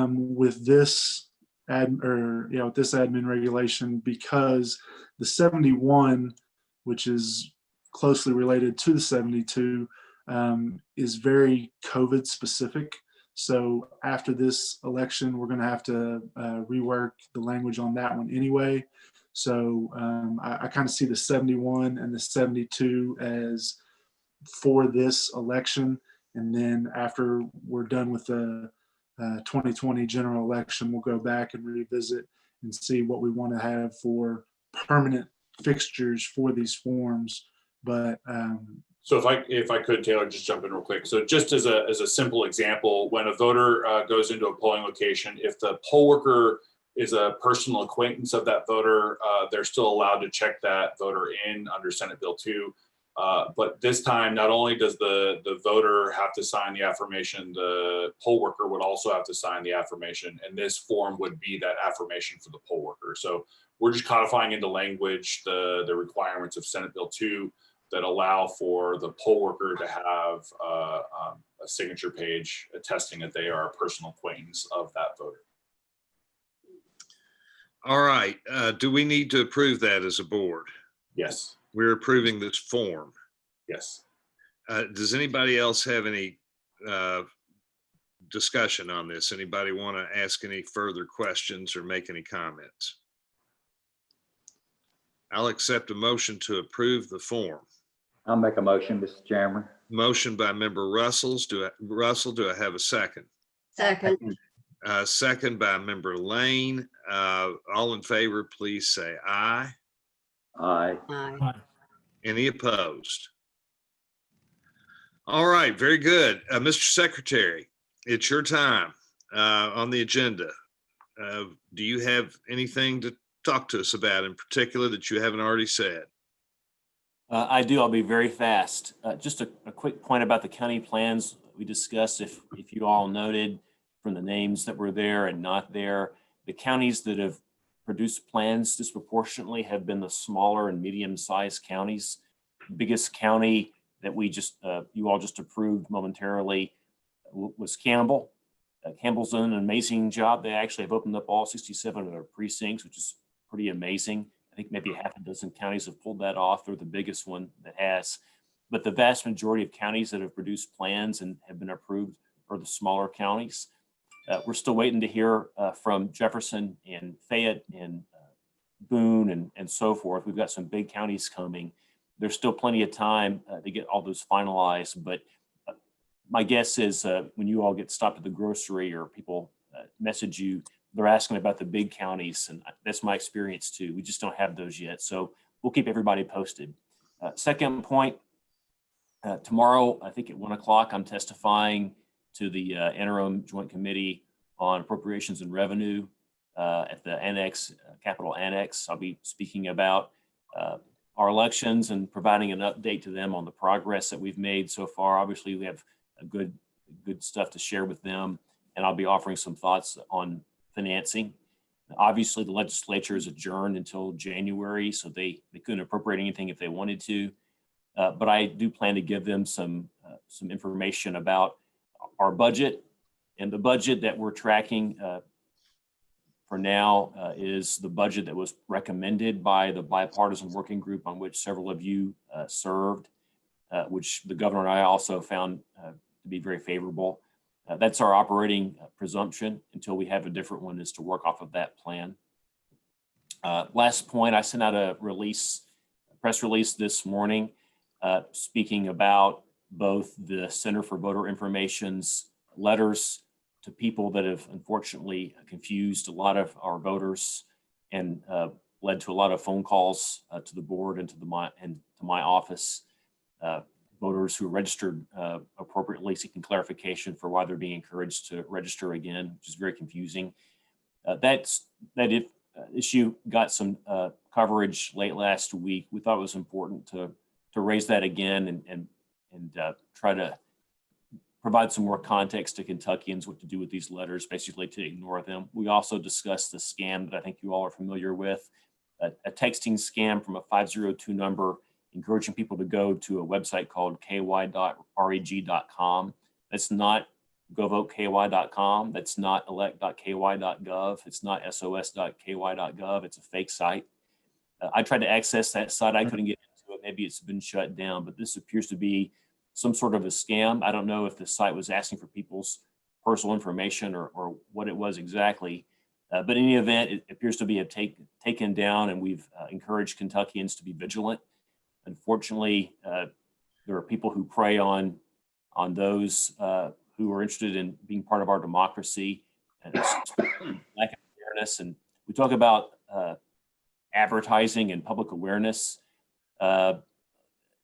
with this with this admin regulation, because the 71, which is closely related to the 72, is very COVID specific. So after this election, we're going to have to rework the language on that one anyway. So I kind of see the 71 and the 72 as for this election. And then after we're done with the 2020 general election, we'll go back and revisit and see what we want to have for permanent fixtures for these forms. But so if I could, Taylor, just jump in real quick. So just as a simple example, when a voter goes into a polling location, if the poll worker is a personal acquaintance of that voter, they're still allowed to check that voter in under Senate Bill 2. But this time, not only does the voter have to sign the affirmation, the poll worker would also have to sign the affirmation, and this form would be that affirmation for the poll worker. So we're just codifying into language the requirements of Senate Bill 2 that allow for the poll worker to have a signature page attesting that they are a personal acquaintance of that voter. All right. Do we need to approve that as a board? Yes. We're approving this form. Yes. Does anybody else have any discussion on this? Anybody want to ask any further questions or make any comments? I'll accept a motion to approve the form. I'll make a motion, Mr. Chairman. Motion by member Russell. Do I have a second? Second. Second by member Lane. All in favor, please say aye. Aye. Aye. Any opposed? All right, very good. Mr. Secretary, it's your time on the agenda. Do you have anything to talk to us about in particular that you haven't already said? I do. I'll be very fast. Just a quick point about the county plans we discussed. If you all noted from the names that were there and not there, the counties that have produced plans disproportionately have been the smaller and medium-sized counties. The biggest county that we just you all just approved momentarily was Campbell. Campbell's done an amazing job. They actually have opened up all 67 of their precincts, which is pretty amazing. I think maybe half a dozen counties have pulled that off. They're the biggest one that has. But the vast majority of counties that have produced plans and have been approved are the smaller counties. We're still waiting to hear from Jefferson and Fayette and Boone and so forth. We've got some big counties coming. There's still plenty of time to get all those finalized. But my guess is when you all get stopped at the grocery or people message you, they're asking about the big counties. And that's my experience too. We just don't have those yet. So we'll keep everybody posted. Second point, tomorrow, I think at 1 o'clock, I'm testifying to the interim joint committee on appropriations and revenue at the annex, Capitol Annex. I'll be speaking about our elections and providing an update to them on the progress that we've made so far. Obviously, we have a good stuff to share with them, and I'll be offering some thoughts on financing. Obviously, the legislature is adjourned until January, so they couldn't appropriate anything if they wanted to. But I do plan to give them some information about our budget, and the budget that we're tracking for now is the budget that was recommended by the bipartisan working group on which several of you served, which the governor and I also found to be very favorable. That's our operating presumption until we have a different one, is to work off of that plan. Last point, I sent out a press release this morning speaking about both the Center for Voter Information's letters to people that have unfortunately confused a lot of our voters and led to a lot of phone calls to the board and to my office. Voters who registered appropriately seeking clarification for why they're being encouraged to register again, which is very confusing. That issue got some coverage late last week. We thought it was important to raise that again and try to provide some more context to Kentuckians what to do with these letters, basically to ignore them. We also discussed the scam that I think you all are familiar with, a texting scam from a 502 number encouraging people to go to a website called ky.reg.com. That's not govoteky.com. That's not elect.ky.gov. It's not sos.ky.gov. It's a fake site. I tried to access that site. I couldn't get into it. Maybe it's been shut down, but this appears to be some sort of a scam. I don't know if the site was asking for people's personal information or what it was exactly. But in any event, it appears to be taken down, and we've encouraged Kentuckians to be vigilant. Unfortunately, there are people who prey on those who are interested in being part of our democracy, and lack of awareness. And we talk about advertising and public awareness.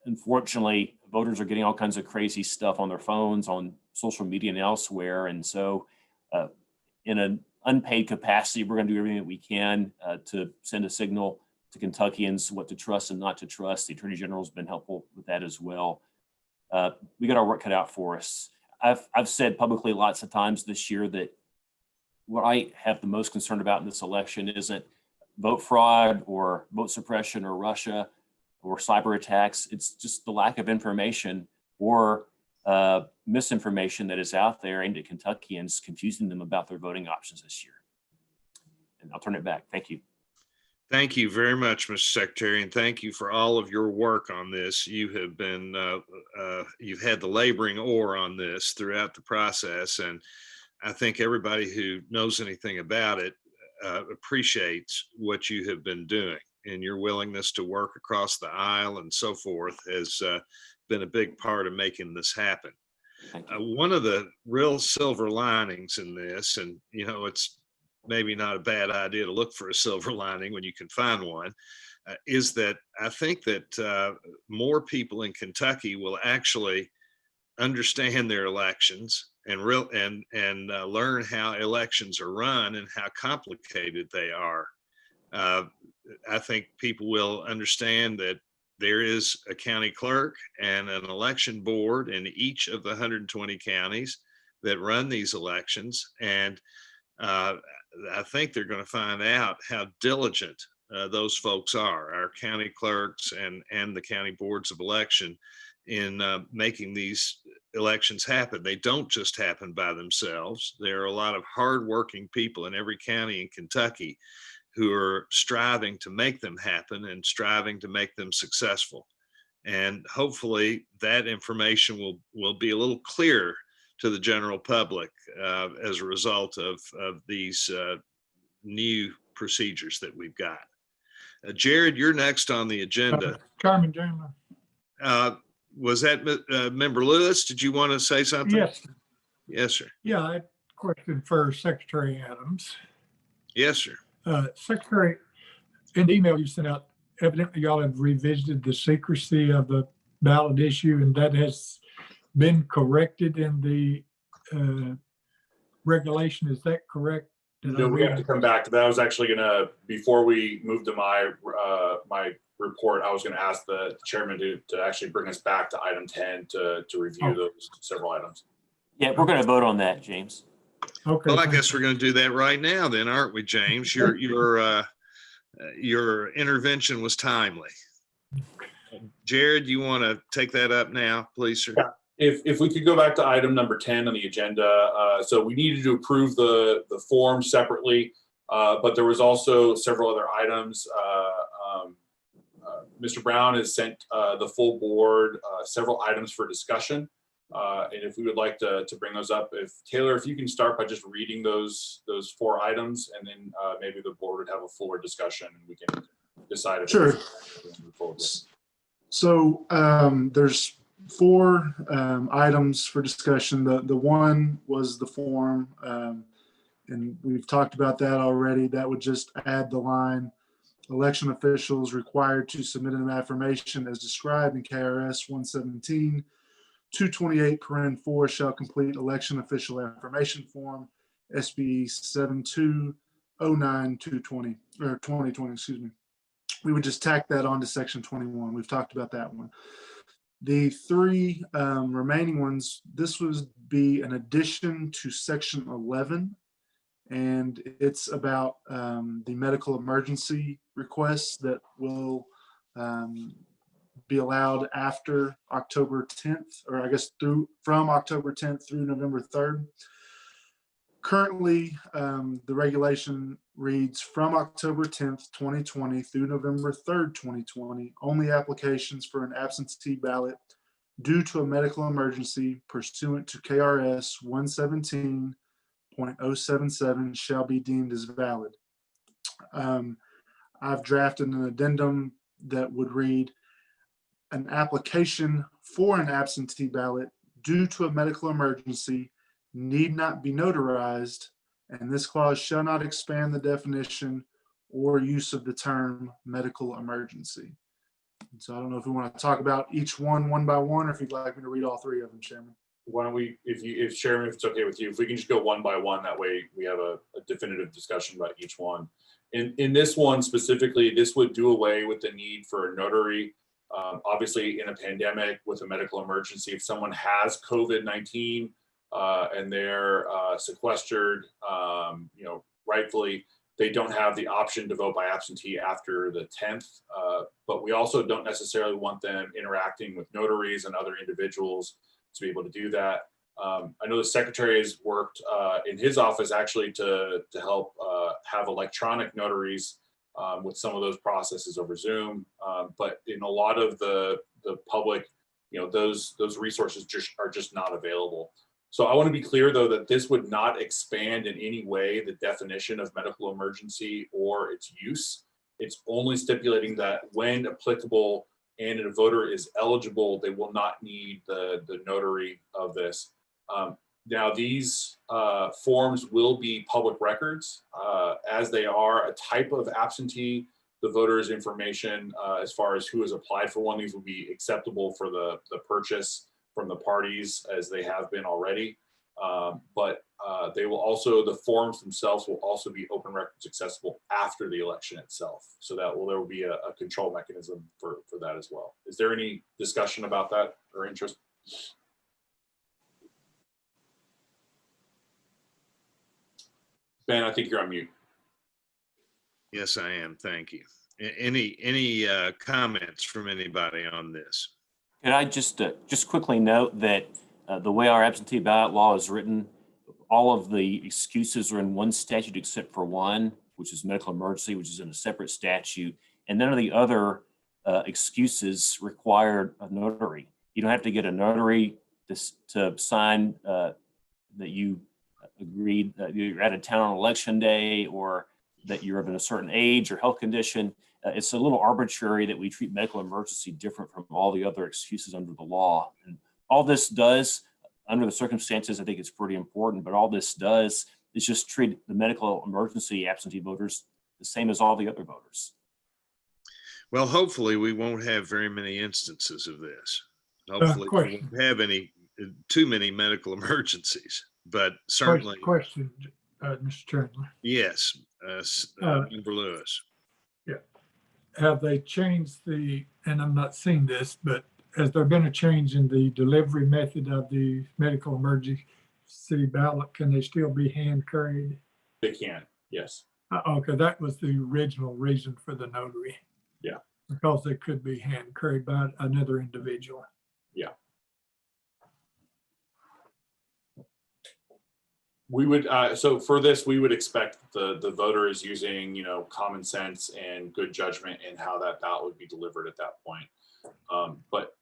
Unfortunately, voters are getting all kinds of crazy stuff on their phones, on social media and elsewhere. And so in an unpaid capacity, we're going to do everything that we can to send a signal to Kentuckians what to trust and not to trust. The Attorney General's been helpful with that as well. We got our work cut out for us. I've said publicly lots of times this year that what I have the most concerned about in this election isn't vote fraud or vote suppression or Russia or cyber attacks. It's just the lack of information or misinformation that is out there aimed at Kentuckians, confusing them about their voting options this year. And I'll turn it back. Thank you. Thank you very much, Mr. Secretary, and thank you for all of your work on this. You have been, you've had the laboring oar on this throughout the process, and I think everybody who knows anything about it appreciates what you have been doing, and your willingness to work across the aisle and so forth has been a big part of making this happen. One of the real silver linings in this, and you know, it's maybe not a bad idea to look for a silver lining when you can find one, is that I think that more people in Kentucky will actually understand their elections and learn how elections are run and how complicated they are. I think people will understand that there is a county clerk and an election board in each of the 120 counties that run these elections. And I think they're going to find out how diligent those folks are, our county clerks and the county boards of election, in making these elections happen. They don't just happen by themselves. There are a lot of hardworking people in every county in Kentucky who are striving to make them happen and striving to make them successful. And hopefully that information will be a little clearer to the general public as a result of these new procedures that we've got. Jared, you're next on the agenda. Chairman Chandler. Was that Member Lewis? Did you want to say something? Yes. Yes, sir. Yeah, I had a question for Secretary Adams. Yes, sir. Secretary, in the email you sent out, evidently y'all have revisited the secrecy of the ballot issue, and that has been corrected in the regulation. Is that correct? No, we have to come back to that. I was actually gonna, before we move to my my report, I was gonna ask the chairman to actually bring us back to item 10 to review those several items. Yeah, we're going to vote on that, James. Okay. Well, I guess we're going to do that right now then, aren't we, James? Your intervention was timely. Jared, you want to take that up now, please, sir? Yeah. If we could go back to item number 10 on the agenda. So we needed to approve the form separately, but there was also several other items. Mr. Brown has sent the full board several items for discussion. And if we would like to bring those up, Taylor, if you can start by just reading those 4 items, and then maybe the board would have a fuller discussion and we can decide if Sure. move forward with. So there's 4 items for discussion. The one was the form, and we've talked about that already. That would just add the line, election officials required to submit an affirmation as described in KRS 117. 228(4) shall complete election official affirmation form, SBE 7209-220 or 2020, excuse me. We would just tack that on to section 21. We've talked about that one. The 3 remaining ones, this would be an addition to section 11, and it's about the medical emergency requests that will be allowed after October 10th, or I guess from October 10th through November 3rd. Currently, the regulation reads from October 10th, 2020 through November 3rd, 2020, only applications for an absentee ballot due to a medical emergency pursuant to KRS 117.077 shall be deemed as valid. I've drafted an addendum that would read, an application for an absentee ballot due to a medical emergency need not be notarized, and this clause shall not expand the definition or use of the term medical emergency. And so I don't know if we want to talk about each one by one, or if you'd like me to read all 3 of them, Chairman. Why don't we, if Chairman, if it's okay with you, if we can just go one by one, that way we have a definitive discussion about each one. In this one specifically, this would do away with the need for a notary. Obviously, in a pandemic with a medical emergency, if someone has COVID-19 and they're sequestered, rightfully, they don't have the option to vote by absentee after the 10th. But we also don't necessarily want them interacting with notaries and other individuals to be able to do that. I know the secretary has worked in his office actually to help have electronic notaries with some of those processes over Zoom. But in a lot of the public, those resources are just not available. So I want to be clear, though, that this would not expand in any way the definition of medical emergency or its use. It's only stipulating that when applicable and a voter is eligible, they will not need the notary of this. Now, these forms will be public records as they are a type of absentee. The voter's information as far as who has applied for one, these will be acceptable for the purchase from the parties as they have been already. But they will also, the forms themselves will also be open records accessible after the election itself. So that there will be a control mechanism for that as well. Is there any discussion about that or interest? Ben, I think you're on mute. Yes, I am. Thank you. Any comments from anybody on this? Could I just quickly note that the way our absentee ballot law is written, all of the excuses are in one statute except for one, which is medical emergency, which is in a separate statute. And none of the other excuses require a notary. You don't have to get a notary to sign that you agreed that you're out of town on election day or that you're of a certain age or health condition. It's a little arbitrary that we treat medical emergency different from all the other excuses under the law. And all this does, under the circumstances, I think it's pretty important, but all this does is just treat the medical emergency absentee voters the same as all the other voters. Well, hopefully we won't have very many instances of this. Hopefully we won't have too many medical emergencies, but certainly. Question, Mr. Chairman. Yes, Member Lewis. Yeah. Have they changed and I'm not seeing this, but has there been a change in the delivery method of the medical emergency ballot? Can they still be hand carried? They can, yes. Okay, that was the original reason for the notary. Yeah. Because they could be hand carried by another individual. Yeah. We would, so for this, we would expect the voter is using, common sense and good judgment in how that ballot would be delivered at that point. But,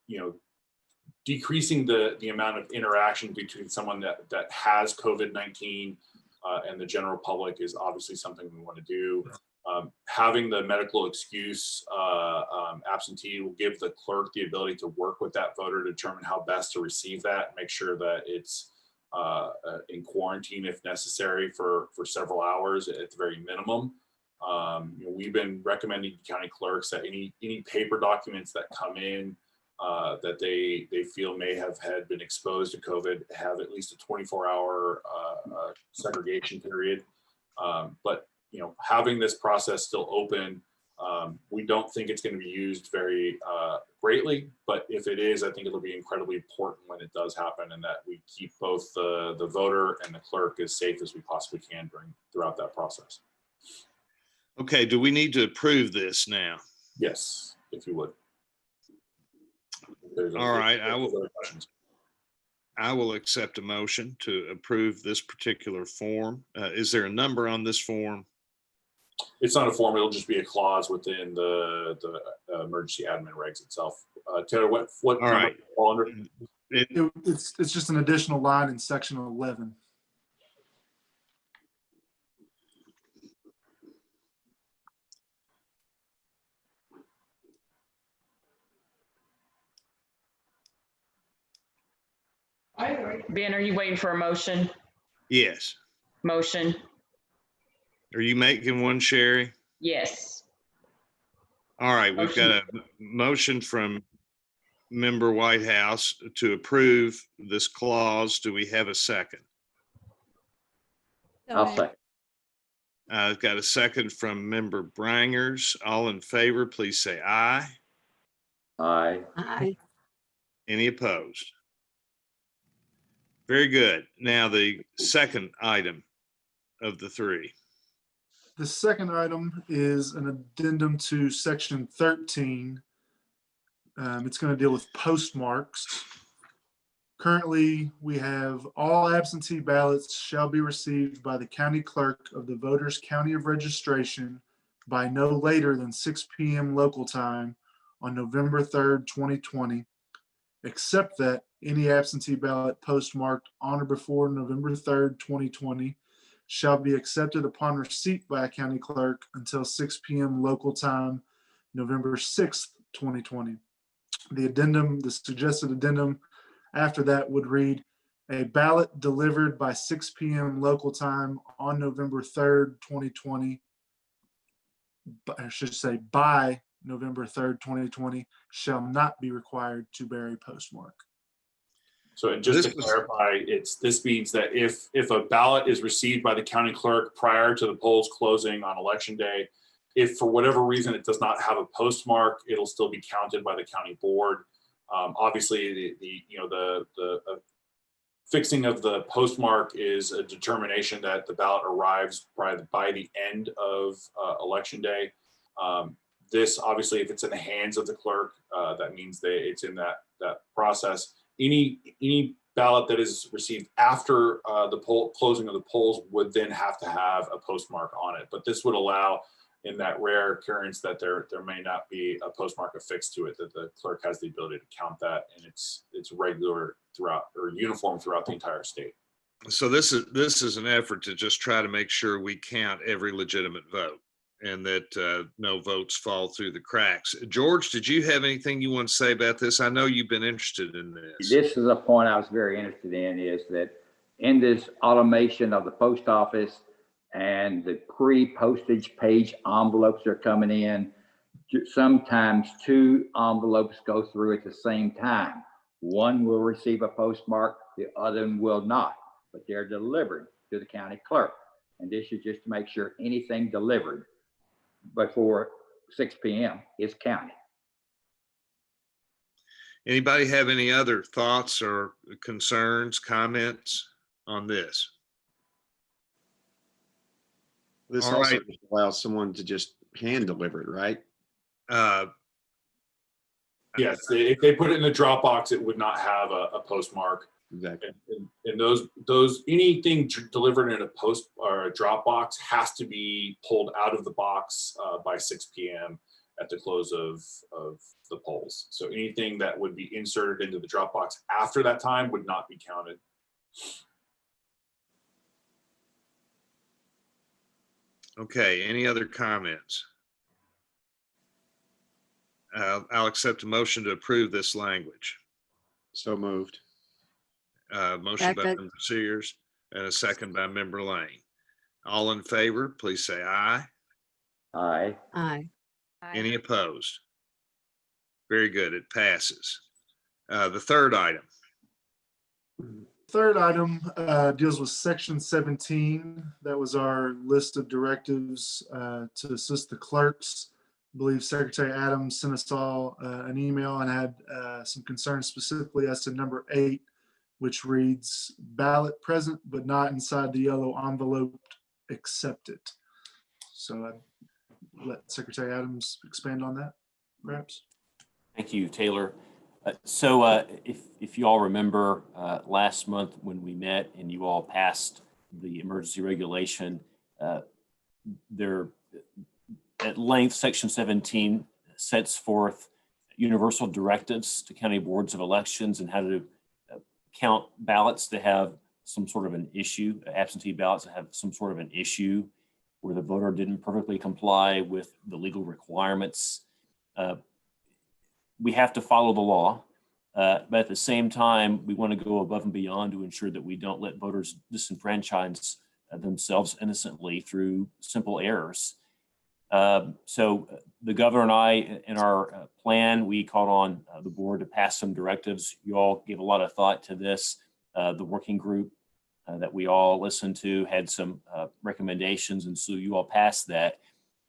decreasing the amount of interaction between someone that has COVID-19 and the general public is obviously something we want to do. Having the medical excuse absentee will give the clerk the ability to work with that voter to determine how best to receive that, make sure that it's in quarantine if necessary for several hours at the very minimum. We've been recommending to county clerks that any paper documents that come in that they feel may have been exposed to COVID have at least a 24-hour segregation period. But having this process still open, we don't think it's going to be used very greatly, but if it is, I think it'll be incredibly important when it does happen, and that we keep both the voter and the clerk as safe as we possibly can throughout that process. Okay, do we need to approve this now? Yes, if you would. All right, I will accept a motion to approve this particular form. Is there a number on this form? It's not a form, it'll just be a clause within the emergency admin regs itself. Taylor, what All right. fall under? It's just an additional line in section 11. Ben, are you waiting for a motion? Yes. Motion? Are you making one, Sherry? Yes. All right, we've got a motion from Member Whitehouse to approve this clause. Do we have a second? So I'll moved. second. I've got a second from Member Brangers. All in favor, please say aye. Aye. Aye. Any opposed? Very good. Now the second item of the three. The second item is an addendum to section 13. It's going to deal with postmarks. Currently, we have all absentee ballots shall be received by the county clerk of the voter's county of registration by no later than 6 p.m. local time on November 3rd, 2020, except that any absentee ballot postmarked on or before November 3rd, 2020 shall be accepted upon receipt by a county clerk until 6 p.m. local time, November 6th, 2020. The suggested addendum after that would read, a ballot delivered by 6 p.m. local time on November 3rd, 2020, I should say by November 3rd, 2020, shall not be required to bear a postmark. So just to clarify, this means that if a ballot is received by the county clerk prior to the polls closing on election day, if for whatever reason it does not have a postmark, it'll still be counted by the county board. Obviously, the fixing of the postmark is a determination that the ballot arrives by the end of election day. This obviously, if it's in the hands of the clerk, that means that it's in that process. Any ballot that is received after the closing of the polls would then have to have a postmark on it. But this would allow, in that rare occurrence that there may not be a postmark affixed to it, that the clerk has the ability to count that, and it's regular throughout, or uniform throughout the entire state. So this is an effort to just try to make sure we count every legitimate vote and that no votes fall through the cracks. George, did you have anything you want to say about this? I know you've been interested in this. This is a point I was very interested in, is that in this automation of the post office and the pre-postage page envelopes are coming in, sometimes two envelopes go through at the same time. One will receive a postmark, the other one will not, but they're delivered to the county clerk. And this is just to make sure anything delivered before 6 p.m. is counted. Anybody have any other thoughts or concerns, comments on this? This All also right. just allows someone to just hand deliver it, right? Yes, if they put it in the Dropbox, it would not have a postmark. Exactly. And those anything delivered in a post or a Dropbox has to be pulled out of the box by 6 p.m. at the close of the polls. So anything that would be inserted into the Dropbox after that time would not be counted. Okay, any other comments? I'll accept a motion to approve this language. So moved. Motion by Second. Member Sears and a second by Member Lane. All in favor, please say aye. Aye. Aye. Any opposed? Very good, it passes. The third item. Third item deals with section 17. That was our list of directives to assist the clerks. I believe Secretary Adams sent us all an email and had some concerns specifically as to number 8, which reads ballot present but not inside the yellow envelope accepted. So I'd let Secretary Adams expand on that, perhaps. Thank you, Taylor. If you all remember last month when we met and you all passed the emergency regulation, there at length, section 17 sets forth universal directives to county boards of elections and how to count ballots that have some sort of an issue, absentee ballots that have some sort of an issue where the voter didn't perfectly comply with the legal requirements. We have to follow the law, but at the same time, we want to go above and beyond to ensure that we don't let voters disenfranchise themselves innocently through simple errors. So the governor and I, in our plan, we called on the board to pass some directives. You all gave a lot of thought to this. The working group that we all listened to, had some recommendations, and so you all passed that.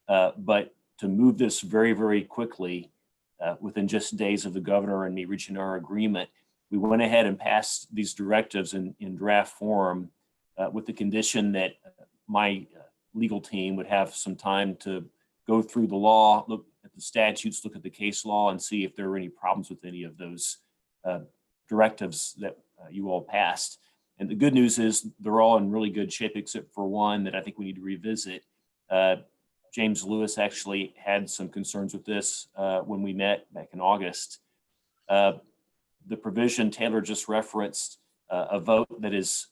But to move this very, very quickly, within just days of the governor and me reaching our agreement, we went ahead and passed these directives in draft form with the condition that my legal team would have some time to go through the law, look at the statutes, look at the case law, and see if there were any problems with any of those directives that you all passed. And the good news is they're all in really good shape, except for one that I think we need to revisit. James Lewis actually had some concerns with this when we met back in August. The provision Taylor just referenced, a vote that is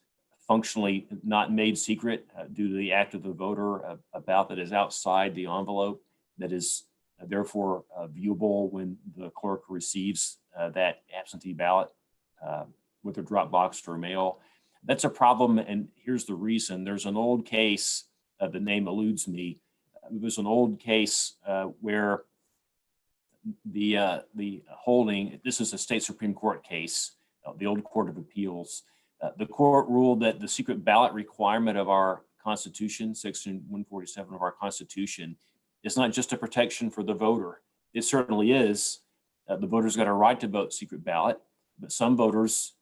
functionally not made secret due to the act of the voter, a ballot that is outside the envelope, that is therefore viewable when the clerk receives that absentee ballot with a drop box or mail. That's a problem, and here's the reason. There's an old case, the name eludes me. There's an old case where the holding, this is a state Supreme Court case, the old Court of Appeals. The court ruled that the secret ballot requirement of our Constitution, Section 147 of our Constitution, is not just a protection for the voter. It certainly is. The voter's got a right to vote secret ballot, but some voters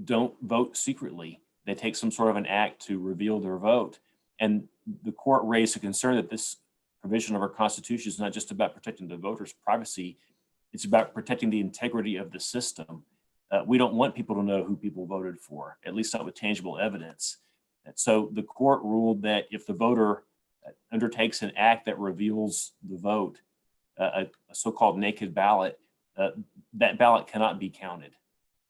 don't vote secretly. They take some sort of an act to reveal their vote. And the court raised a concern that this provision of our Constitution is not just about protecting the voter's privacy, it's about protecting the integrity of the system. We don't want people to know who people voted for, at least not with tangible evidence. And so the court ruled that if the voter undertakes an act that reveals the vote, a so-called naked ballot, that ballot cannot be counted.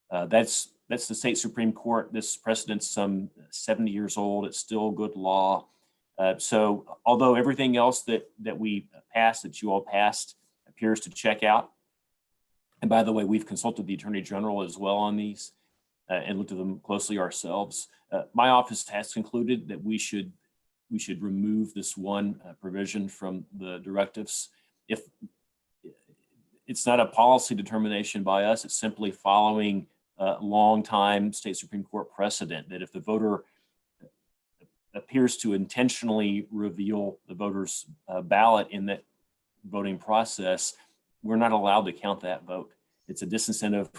That's the state Supreme Court. This precedent's some 70 years old. It's still good law. So although everything else that we passed, that you all passed, appears to check out, and by the way, we've consulted the Attorney General as well on these and looked at them closely ourselves. My office has concluded that we should remove this one provision from the directives. If it's not a policy determination by us, it's simply following long-time state Supreme Court precedent that if the voter appears to intentionally reveal the voter's ballot in that voting process, we're not allowed to count that vote. It's a disincentive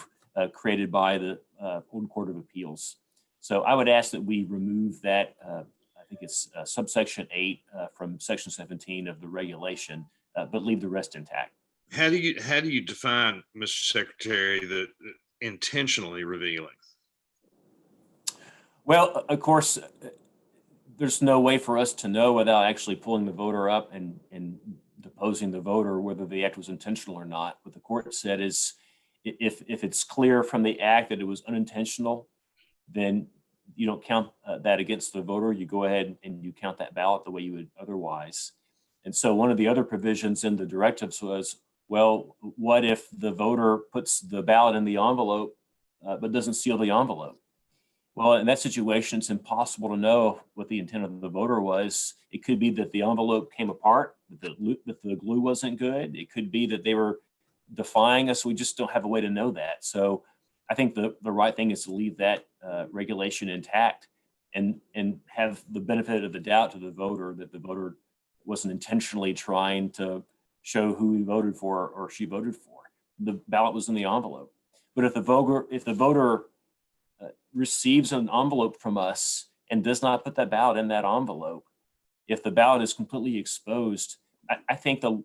created by the old Court of Appeals. So I would ask that we remove that, I think it's subsection 8 from section 17 of the regulation, but leave the rest intact. How do you define, Mr. Secretary, the intentionally revealing? Well, of course, there's no way for us to know without actually pulling the voter up and deposing the voter whether the act was intentional or not. What the court said is if it's clear from the act that it was unintentional, then you don't count that against the voter. You go ahead and you count that ballot the way you would otherwise. And so one of the other provisions in the directives was, well, what if the voter puts the ballot in the envelope but doesn't seal the envelope? Well, in that situation, it's impossible to know what the intent of the voter was. It could be that the envelope came apart, that the glue wasn't good. It could be that they were defying us. We just don't have a way to know that. So I think the right thing is to leave that regulation intact and have the benefit of the doubt to the voter that the voter wasn't intentionally trying to show who he voted for or she voted for. The ballot was in the envelope. But if the voter receives an envelope from us and does not put that ballot in that envelope, if the ballot is completely exposed, I think the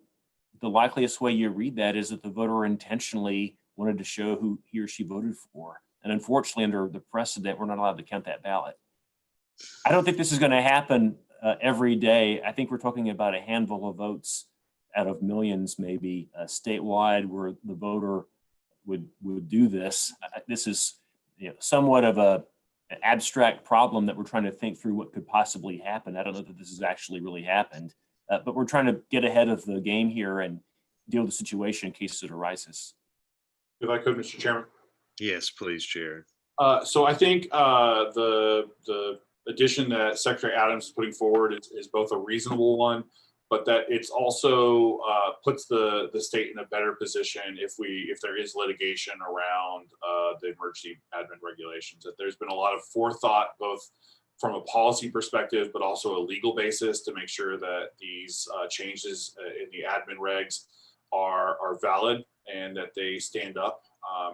likeliest way you read that is that the voter intentionally wanted to show who he or she voted for. And unfortunately, under the precedent, we're not allowed to count that ballot. I don't think this is going to happen every day. I think we're talking about a handful of votes out of millions, maybe statewide, where the voter would do this. This is somewhat of an abstract problem that we're trying to think through what could possibly happen. I don't know that this has actually really happened, but we're trying to get ahead of the game here and deal with the situation in case it arises. If I could, Mr. Chairman. Yes, please, Jared. So I think the addition that Secretary Adams is putting forward is both a reasonable one but that it's also puts the state in a better position if there is litigation around the emergency admin regulations. That there's been a lot of forethought, both from a policy perspective, but also a legal basis to make sure that these changes in the admin regs are valid and that they stand up.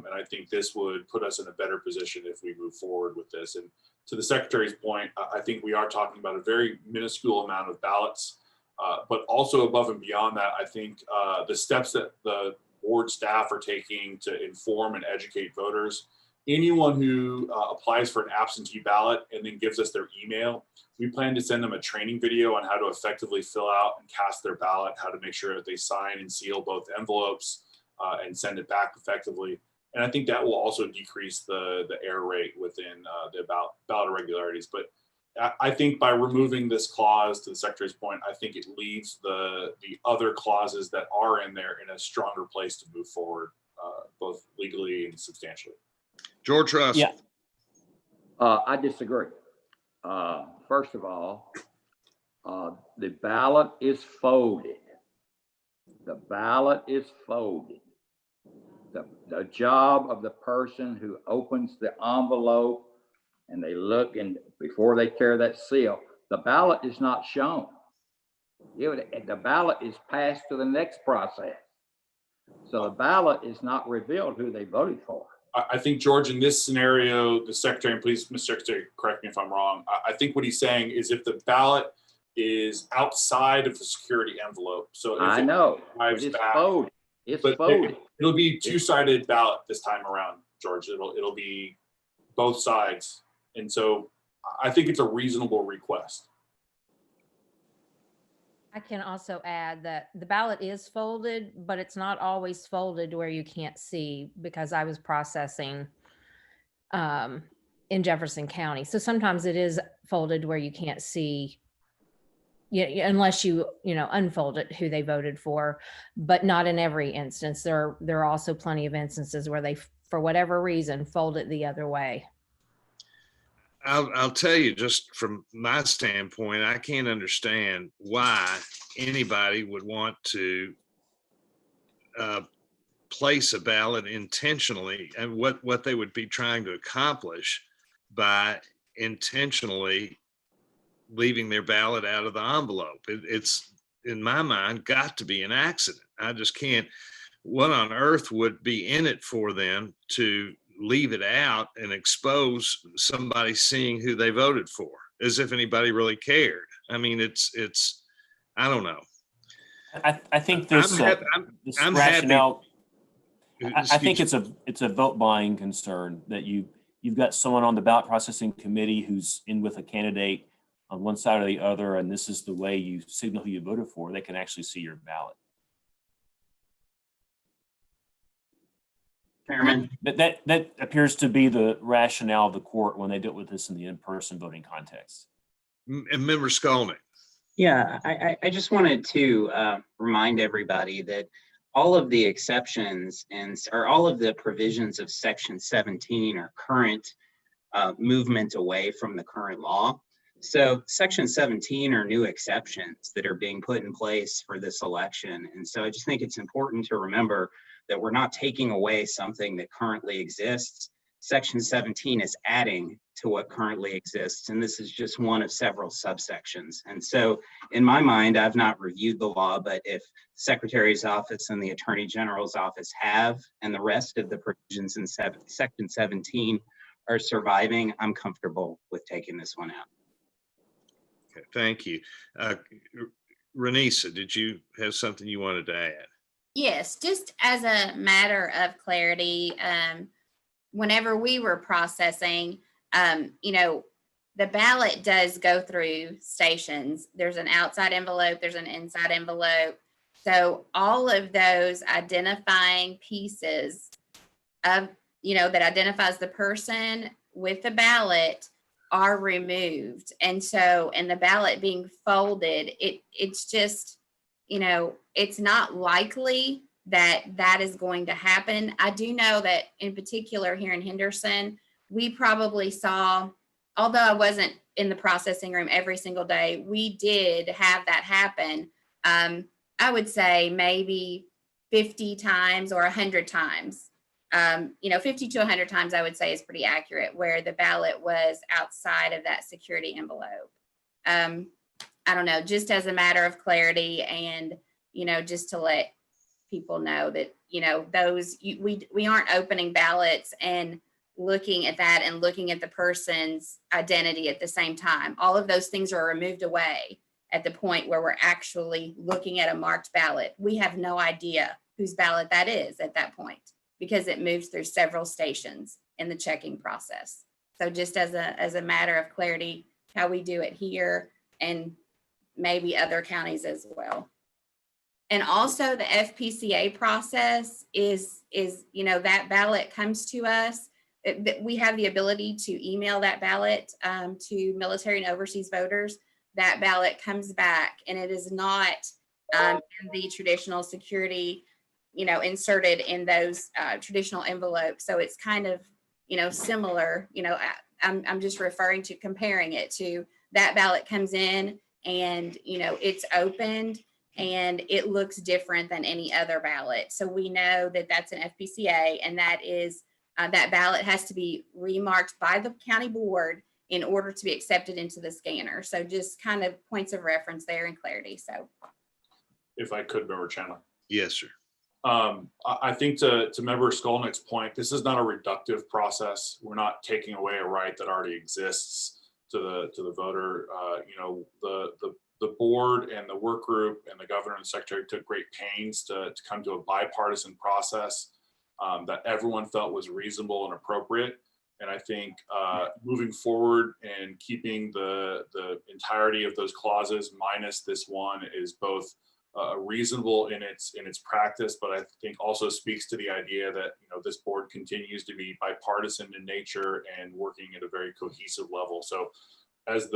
And I think this would put us in a better position if we move forward with this. And to the Secretary's point, I think we are talking about a very minuscule amount of ballots, but also above and beyond that, I think the steps that the board staff are taking to inform and educate voters. Anyone who applies for an absentee ballot and then gives us their email, we plan to send them a training video on how to effectively fill out and cast their ballot, how to make sure that they sign and seal both envelopes and send it back effectively. And I think that will also decrease the error rate within the ballot irregularities. But I think by removing this clause, to the Secretary's point, I think it leaves the other clauses that are in there in a stronger place to move forward, both legally and substantially. George Russell. Yeah. I disagree. First of all, the ballot is folded. The ballot is folded. The job of the person who opens the envelope and they look, and before they tear that seal, the ballot is not shown. The ballot is passed to the next process. So the ballot is not revealed who they voted for. I think, George, in this scenario, the Secretary, and please, Mr. Secretary, correct me if I'm wrong. I think what he's saying is if the ballot is outside of the security envelope. So if I know, but it's folded. It's folded. It'll be two-sided ballot this time around, George. It'll be both sides. And so I think it's a reasonable request. I can also add that the ballot is folded, but it's not always folded where you can't see, because I was processing in Jefferson County. So sometimes it is folded where you can't see, unless you unfold it, who they voted for, but not in every instance. There are also plenty of instances where they, for whatever reason, fold it the other way. I'll tell you, just from my standpoint, I can't understand why anybody would want to place a ballot intentionally, and what they would be trying to accomplish by intentionally leaving their ballot out of the envelope. It's, in my mind, got to be an accident. I just can't. What on earth would be in it for them to leave it out and expose somebody seeing who they voted for, as if anybody really cared? I mean, it's I don't know. I think there's this rationale. I think it's a vote buying concern that you've got someone on the ballot processing committee who's in with a candidate on one side or the other, and this is the way you signal who you voted for. They can actually see your ballot. Chairman. That appears to be the rationale of the court when they dealt with this in the in-person voting context. And Member Skolnick. Yeah, I just wanted to remind everybody that all of the exceptions or all of the provisions of Section 17 are current movement away from the current law. So Section 17 are new exceptions that are being put in place for this election. And so I just think it's important to remember that we're not taking away something that currently exists. Section 17 is adding to what currently exists, and this is just one of several subsections. And so in my mind, I've not reviewed the law, but if the Secretary's office and the Attorney General's office have, and the rest of the provisions in Section 17 are surviving, I'm comfortable with taking this one out. Okay, thank you. Renisa, did you have something you wanted to add? Yes, just as a matter of clarity, whenever we were processing, the ballot does go through stations. There's an outside envelope, there's an inside envelope. So all of those identifying pieces of, that identifies the person with the ballot are removed. And so, and the ballot being folded, it's just, it's not likely that is going to happen. I do know that in particular here in Henderson, we probably saw, although I wasn't in the processing room every single day, we did have that happen. I would say maybe 50 times or 100 times. 50 to 100 times I would say is pretty accurate, where the ballot was outside of that security envelope. I don't know, just as a matter of clarity and, just to let people know that, we aren't opening ballots and looking at that and looking at the person's identity at the same time. All of those things are removed away at the point where we're actually looking at a marked ballot. We have no idea whose ballot that is at that point, because it moves through several stations in the checking process. So just as a matter of clarity, how we do it here and maybe other counties as well. And also the FPCA process is that ballot comes to us. We have the ability to email that ballot to military and overseas voters. That ballot comes back and it is not in the traditional security, inserted in those traditional envelopes. So it's kind of, similar, I'm just comparing it to that ballot comes in and, it's opened and it looks different than any other ballot. So we know that that's an FPCA, and that is, that ballot has to be remarked by the county board in order to be accepted into the scanner. So just kind of points of reference there and clarity. So If I could, Member Chandler. Yes, sir. I think to Member Skolnick's point, this is not a reductive process. We're not taking away a right that already exists to the voter. The board and the work group and the governor and the secretary took great pains to come to a bipartisan process that everyone felt was reasonable and appropriate. And I think moving forward and keeping the entirety of those clauses minus this one is both reasonable in its practice, but I think also speaks to the idea that this board continues to be bipartisan in nature and working at a very cohesive level. So as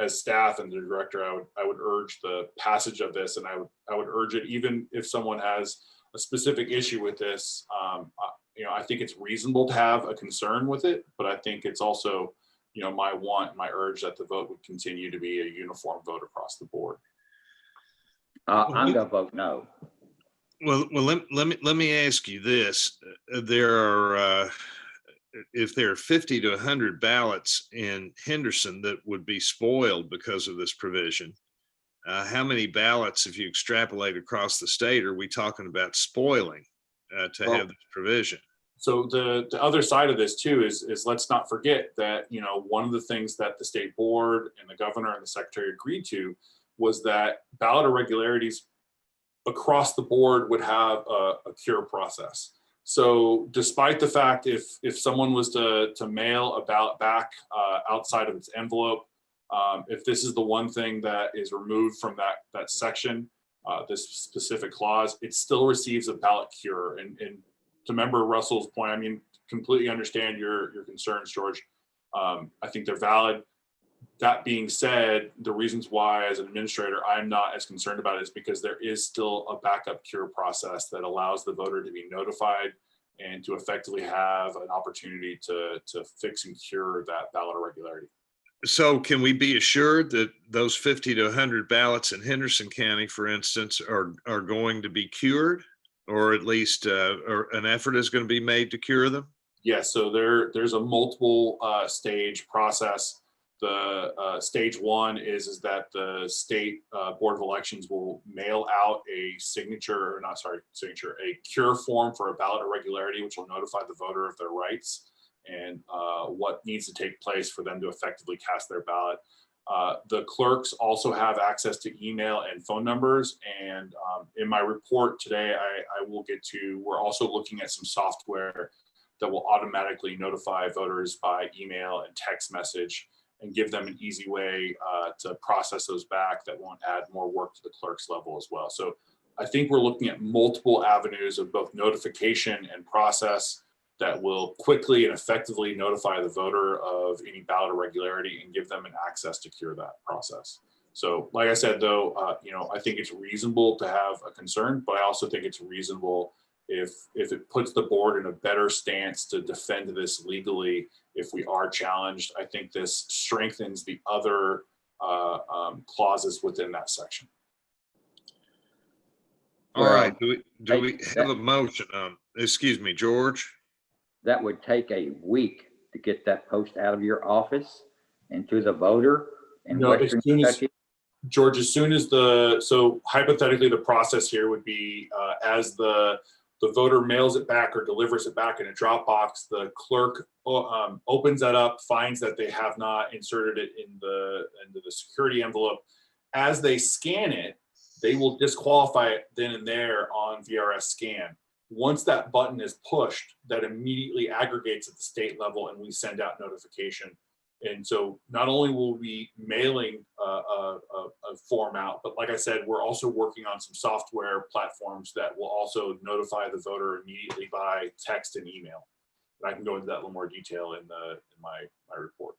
staff and the director, I would urge the passage of this, and I would urge it even if someone has a specific issue with this. I think it's reasonable to have a concern with it, but I think it's also, my urge that the vote would continue to be a uniform vote across the board. I'm gonna vote no. Well, let me ask you this. There are, if there are 50 to 100 ballots in Henderson that would be spoiled because of this provision, how many ballots, if you extrapolate across the state, are we talking about spoiling to have this provision? So the other side of this too is let's not forget that, one of the things that the state board and the governor and the secretary agreed to was that ballot irregularities across the board would have a cure process. So despite the fact if someone was to mail a ballot back outside of its envelope, if this is the one thing that is removed from that section, this specific clause, it still receives a ballot cure. And to Member Russell's point, I mean, completely understand your concerns, George. I think they're valid. That being said, the reasons why as an administrator I'm not as concerned about it is because there is still a backup cure process that allows the voter to be notified and to effectively have an opportunity to fix and cure that ballot irregularity. So can we be assured that those 50 to 100 ballots in Henderson County, for instance, are going to be cured, or at least or an effort is going to be made to cure them? Yes, so there's a multiple stage process. The stage one is that the state Board of Elections will mail out a cure form for a ballot irregularity, which will notify the voter of their rights and what needs to take place for them to effectively cast their ballot. The clerks also have access to email and phone numbers. And in my report today, I will get to, we're also looking at some software that will automatically notify voters by email and text message and give them an easy way to process those back that won't add more work to the clerk's level as well. So I think we're looking at multiple avenues of both notification and process that will quickly and effectively notify the voter of any ballot irregularity and give them an access to cure that process. So like I said, though, I think it's reasonable to have a concern, but I also think it's reasonable if it puts the board in a better stance to defend this legally. If we are challenged, I think this strengthens the other clauses within that section. All Well, right, do we that- have a motion? Excuse me, George? That would take a week to get that post out of your office and to the voter in No, as Western soon as, Kentucky. George, as soon as so hypothetically, the process here would be as the voter mails it back or delivers it back in a Dropbox, the clerk opens that up, finds that they have not inserted it into the security envelope. As they scan it, they will disqualify it then and there on VRS scan. Once that button is pushed, that immediately aggregates at the state level and we send out notification. And so not only will we be mailing a form out, but like I said, we're also working on some software platforms that will also notify the voter immediately by text and email. And I can go into that in a little more detail in my report.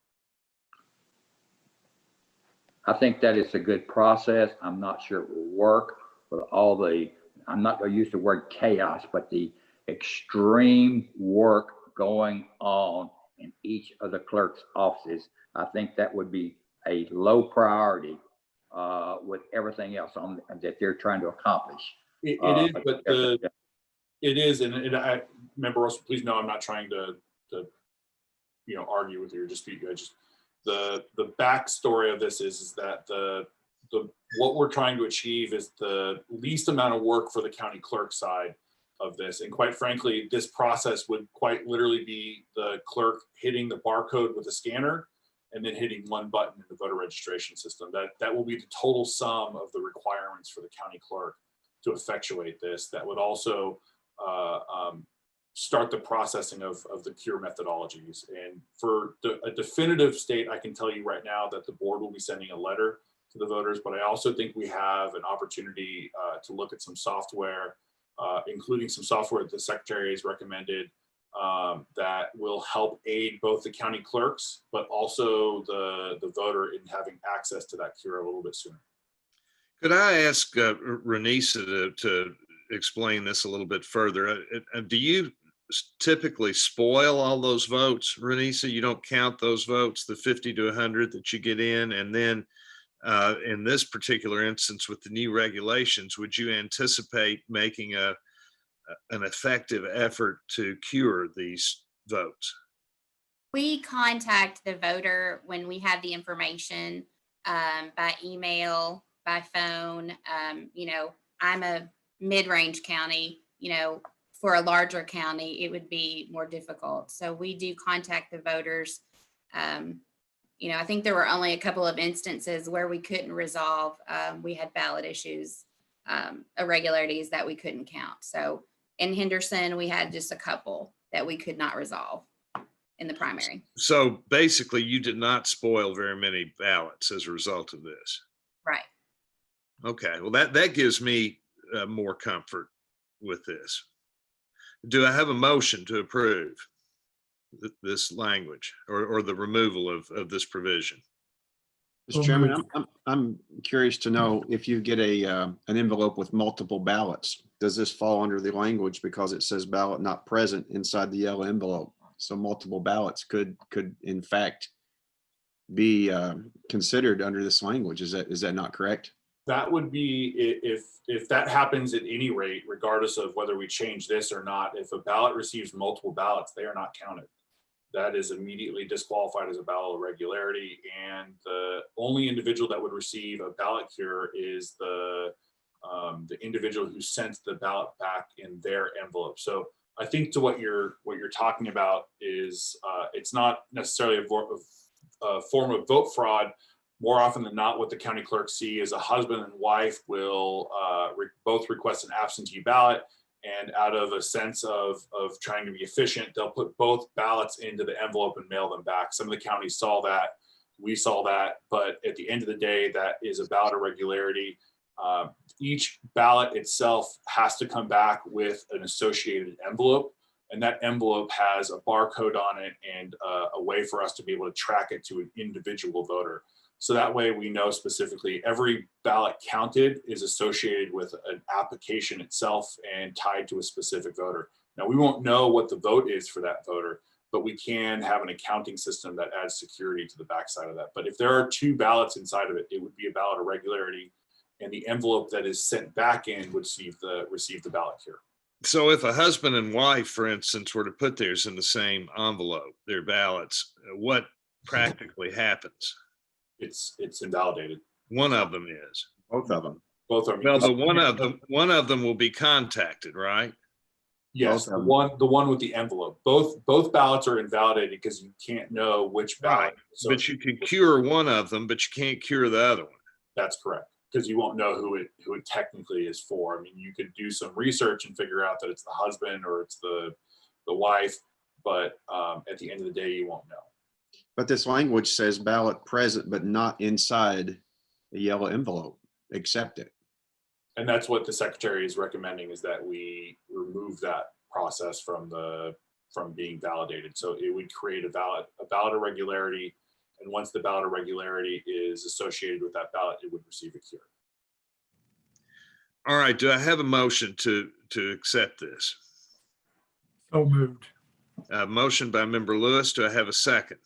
I think that is a good process. I'm not sure it will work with all the, I'm not going to use the word chaos, but the extreme work going on in each of the clerk's offices. I think that would be a low priority with everything else on that they're trying to accomplish. It is, but it is, and I remember also, please know I'm not trying to argue with you or dispute you. I just the backstory of this is that the what we're trying to achieve is the least amount of work for the county clerk side of this. And quite frankly, this process would quite literally be the clerk hitting the barcode with a scanner and then hitting one button in the voter registration system. That will be the total sum of the requirements for the county clerk to effectuate this. That would also start the processing of the cure methodologies. And for a definitive state, I can tell you right now that the board will be sending a letter to the voters, but I also think we have an opportunity to look at some software, including some software that the secretary has recommended that will help aid both the county clerks, but also the voter in having access to that cure a little bit sooner. Could I ask Renisa to explain this a little bit further? Do you typically spoil all those votes, Renisa? You don't count those votes, the 50 to 100 that you get in, and then in this particular instance with the new regulations, would you anticipate making an effective effort to cure these votes? We contact the voter when we have the information by email, by phone. I'm a mid-range county, for a larger county, it would be more difficult. So we do contact the voters. I think there were only a couple of instances where we couldn't resolve. We had ballot issues, irregularities that we couldn't count. So in Henderson, we had just a couple that we could not resolve in the primary. So basically, you did not spoil very many ballots as a result of this. Right. Okay, well, that gives me more comfort with this. Do I have a motion to approve this language or the removal of this provision? Mr. Chairman, I'm curious to know if you get an envelope with multiple ballots, does this fall under the language because it says ballot not present inside the yellow envelope? So multiple ballots could in fact be considered under this language. Is that not correct? That would be if that happens at any rate, regardless of whether we change this or not. If a ballot receives multiple ballots, they are not counted. That is immediately disqualified as a ballot irregularity, and the only individual that would receive a ballot cure is the individual who sent the ballot back in their envelope. So I think to what you're talking about is it's not necessarily a form of vote fraud. More often than not, what the county clerks see is a husband and wife will both request an absentee ballot, and out of a sense of trying to be efficient, they'll put both ballots into the envelope and mail them back. Some of the counties saw that, we saw that, but at the end of the day, that is a ballot irregularity. Each ballot itself has to come back with an associated envelope, and that envelope has a barcode on it and a way for us to be able to track it to an individual voter. So that way we know specifically every ballot counted is associated with an application itself and tied to a specific voter. Now, we won't know what the vote is for that voter, but we can have an accounting system that adds security to the backside of that. But if there are two ballots inside of it, it would be a ballot irregularity. and the envelope that is sent back in would receive the ballot here. So if a husband and wife, for instance, were to put theirs in the same envelope, their ballots, what practically happens? It's invalidated. One of them is. Both of them. Both are. Well, but one of them will be contacted, right? Yes, Both of the one with the envelope. Both ballots are invalidated because you can't know which ballot. Right. But you can cure one of them, but you can't cure the other one. That's correct, because you won't know who it technically is for. I mean, you could do some research and figure out that it's the husband or it's the wife, but at the end of the day, you won't know. But this language says ballot present, but not inside a yellow envelope. Accept it. And that's what the secretary is recommending, is that we remove that process from being validated. So it would create a ballot irregularity. And once the ballot irregularity is associated with that ballot, it would receive a cure. All right. Do I have a motion to accept this? So moved. Motion by member Lewis. Do I have a second?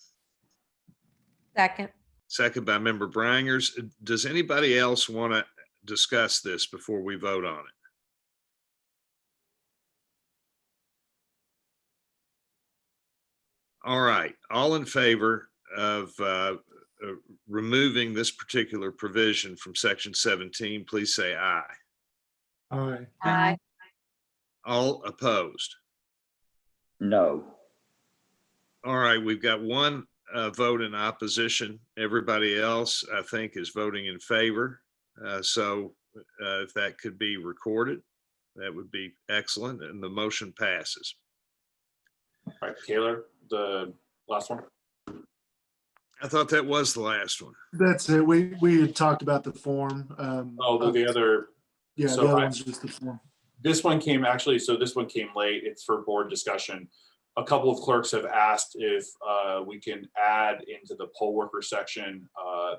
Second. Second by member Brangers. Does anybody else want to discuss this before we vote on it? All right. All in favor of removing this particular provision from section 17, please say aye. Aye. Aye. All opposed? No. All right, we've got one vote in opposition. Everybody else, I think, is voting in favor. So if that could be recorded, that would be excellent, and the motion passes. All right, Kaylor, the last one. I thought that was the last one. That's it. We had talked about the form. The other. Yeah, so the other one's just the form. This one came late. It's for board discussion. A couple of clerks have asked if we can add into the poll worker section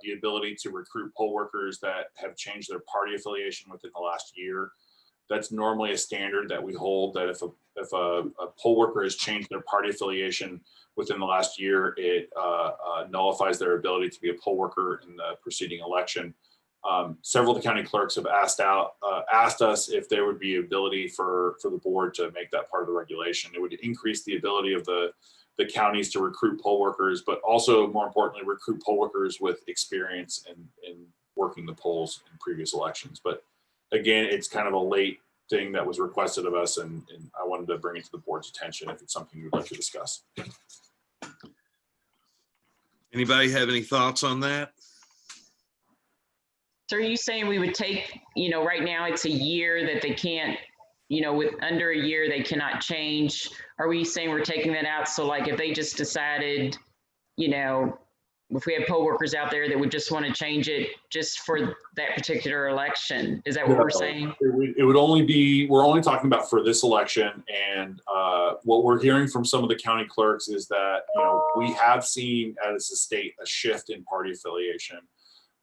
the ability to recruit poll workers that have changed their party affiliation within the last year. That's normally a standard that we hold, that if a poll worker has changed their party affiliation within the last year, it nullifies their ability to be a poll worker in the preceding election. Several of the county clerks have asked us if there would be ability for the board to make that part of the regulation. It would increase the ability of the counties to recruit poll workers, but also, more importantly, recruit poll workers with experience in working the polls in previous elections. But again, it's kind of a late thing that was requested of us, and I wanted to bring it to the board's attention if it's something you'd like to discuss. Anybody have any thoughts on that? So are you saying we would take, right now it's a year that they can't, with under a year, they cannot change? Are we saying we're taking that out? So like if they just decided, if we have poll workers out there that would just want to change it just for that particular election, is that what we're saying? It would only be, we're only talking about for this election. And what we're hearing from some of the county clerks is that, we have seen as a state a shift in party affiliation,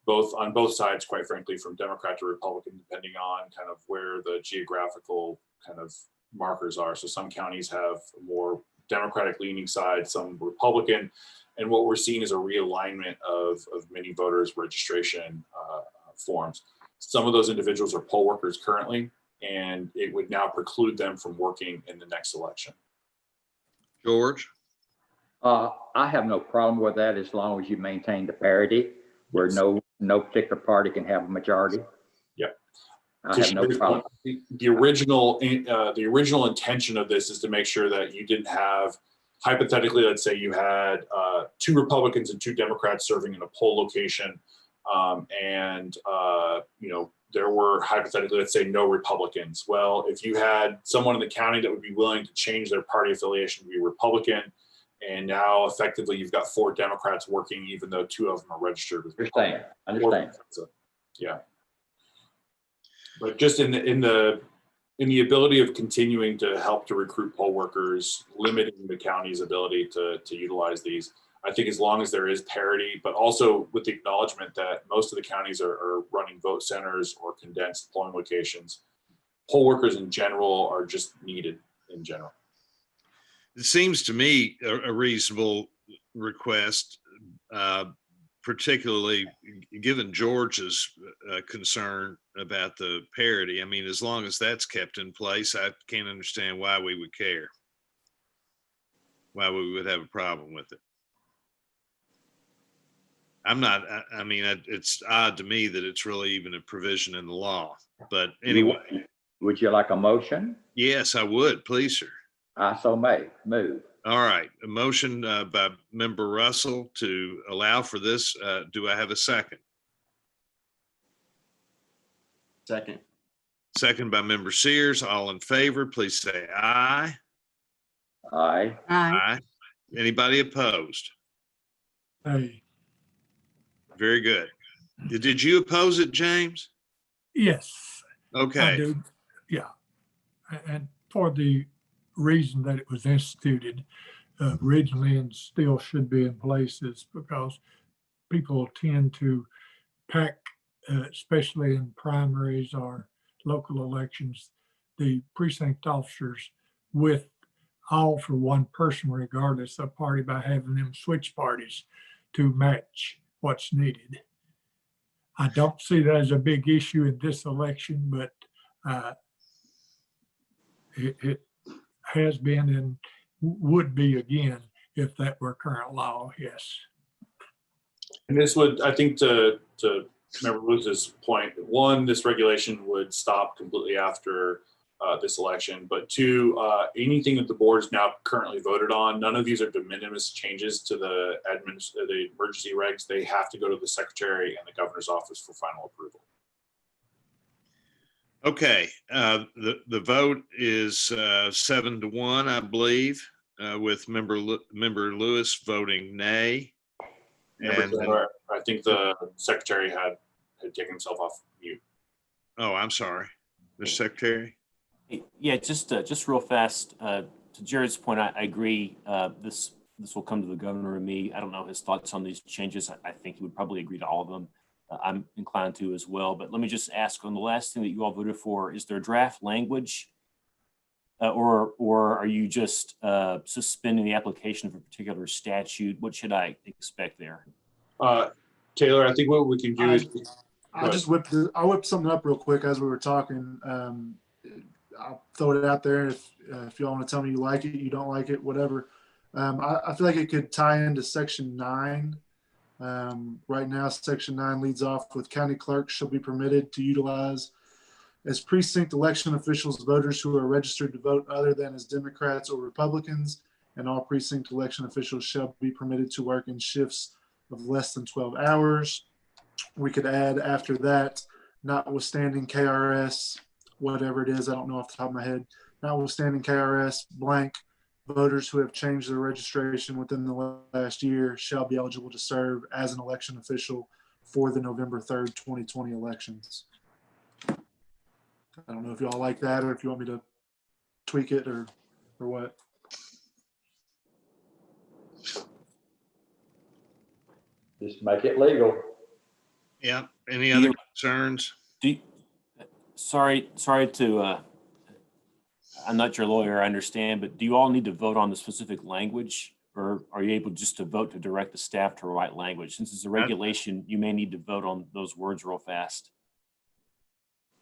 on both sides, quite frankly, from Democrat to Republican, depending on kind of where the geographical kind of markers are. So some counties have a more Democratic leaning side, some Republican. And what we're seeing is a realignment of many voters' registration forms. Some of those individuals are poll workers currently, and it would now preclude them from working in the next election. George? I have no problem with that as long as you maintain the parity where no particular party can have a majority. Yeah. I have no problem. The original intention of this is to make sure that you didn't have, hypothetically, let's say you had 2 Republicans and 2 Democrats serving in a poll location, and there were, hypothetically, let's say no Republicans. Well, if you had someone in the county that would be willing to change their party affiliation to be Republican, and now effectively you've got 4 Democrats working, even though 2 of them are registered as Understand. So, yeah. But just in the ability of continuing to help to recruit poll workers, limiting the county's ability to utilize these, I think as long as there is parity, but also with the acknowledgement that most of the counties are running vote centers or condensed polling locations, poll workers in general are just needed in general. It seems to me a reasonable request, particularly given George's concern about the parity. I mean, as long as that's kept in place, I can't understand why we would care. Why we would have a problem with it. I mean, it's odd to me that it's really even a provision in the law, but anyway. Would you like a motion? Yes, I would, please, sir. I so may move. All right, a motion by Member Russell to allow for this. Do I have a second? Second. Second by Member Sears. All in favor, please say aye. Aye. Aye. Anybody opposed? Hey, Very good. Did you oppose it, James? yes, I Okay, do. Yeah. And for the reason that it was instituted originally and still should be in place is because people tend to pack, especially in primaries or local elections, the precinct officers with all for one person regardless of party by having them switch parties to match what's needed. I don't see that as a big issue in this election, but it has been and would be again if that were current law, yes. And this would, I think, to Member Lewis's point, one, this regulation would stop completely after this election, but two, anything that the board's now currently voted on, none of these are de minimis changes to the emergency regs. They have to go to the secretary and the governor's office for final approval. okay. The vote is 7-1, I believe, with Member Lewis voting nay. And I think the secretary had taken himself off mute. oh, I'm sorry, Mr. Secretary. Yeah, just real fast, to Jared's point, I agree. This will come to the governor and me. I don't know his thoughts on these changes. I think he would probably agree to all of them. I'm inclined to as well. But let me just ask on the last thing that you all voted for, is there draft language? Or are you just suspending the application of a particular statute? What should I expect there? Taylor, I think what we can do is. I whipped something up real quick as we were talking. I'll throw it out there. If y'all want to tell me you like it, you don't like it, whatever. I feel like it could tie into Section 9. Right now, Section 9 leads off with county clerks shall be permitted to utilize as precinct election officials voters who are registered to vote other than as Democrats or Republicans, and all precinct election officials shall be permitted to work in shifts of less than 12 hours. We could add after that, notwithstanding KRS, whatever it is, I don't know off the top of my head, notwithstanding KRS blank, voters who have changed their registration within the last year shall be eligible to serve as an election official for the November 3rd, 2020 elections. I don't know if y'all like that or if you want me to tweak it or what. Just make it legal. Yeah. Any other concerns? Sorry to, I'm not your lawyer, I understand, but do you all need to vote on the specific language, or are you able just to vote to direct the staff to write language? Since it's a regulation, you may need to vote on those words real fast.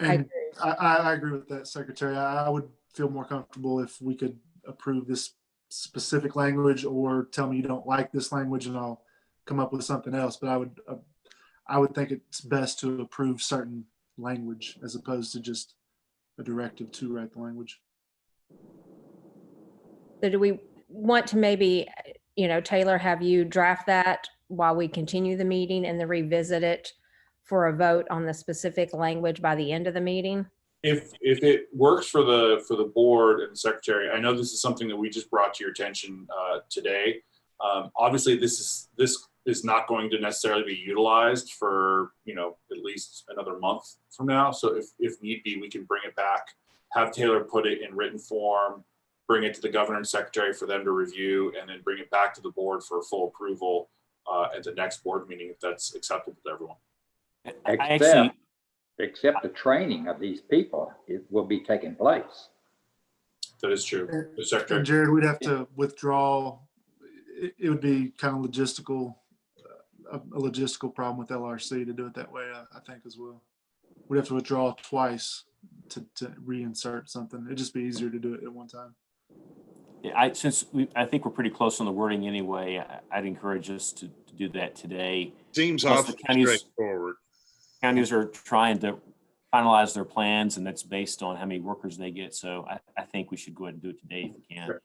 And I agree with that, Secretary. I would feel more comfortable if we could approve this specific language, or tell me you don't like this language and I'll come up with something else. But I would think it's best to approve certain language as opposed to just a directive to write the language. So do we want to maybe, Taylor, have you draft that while we continue the meeting and then revisit it for a vote on the specific language by the end of the meeting? If it works for the board and the secretary, I know this is something that we just brought to your attention today. Obviously, this is not going to necessarily be utilized for at least another month from now. So if need be, we can bring it back, have Taylor put it in written form, bring it to the governor and secretary for them to review, and then bring it back to the board for full approval at the next board meeting if that's acceptable to everyone. Except the training of these people, it will be taking place. That is true. The secretary. And Jared, we'd have to withdraw. It would be kind of logistical. a logistical problem with LRC to do it that way, I think as well. We'd have to withdraw twice to reinsert something. It'd just be easier to do it at one time. Yeah, I think we're pretty close on the wording anyway. I'd encourage us to do that today. Seems Plus, awfully the counties straightforward. are trying to finalize their plans, and that's based on how many workers they get. So I think we should go ahead and do it today if we can. Sure.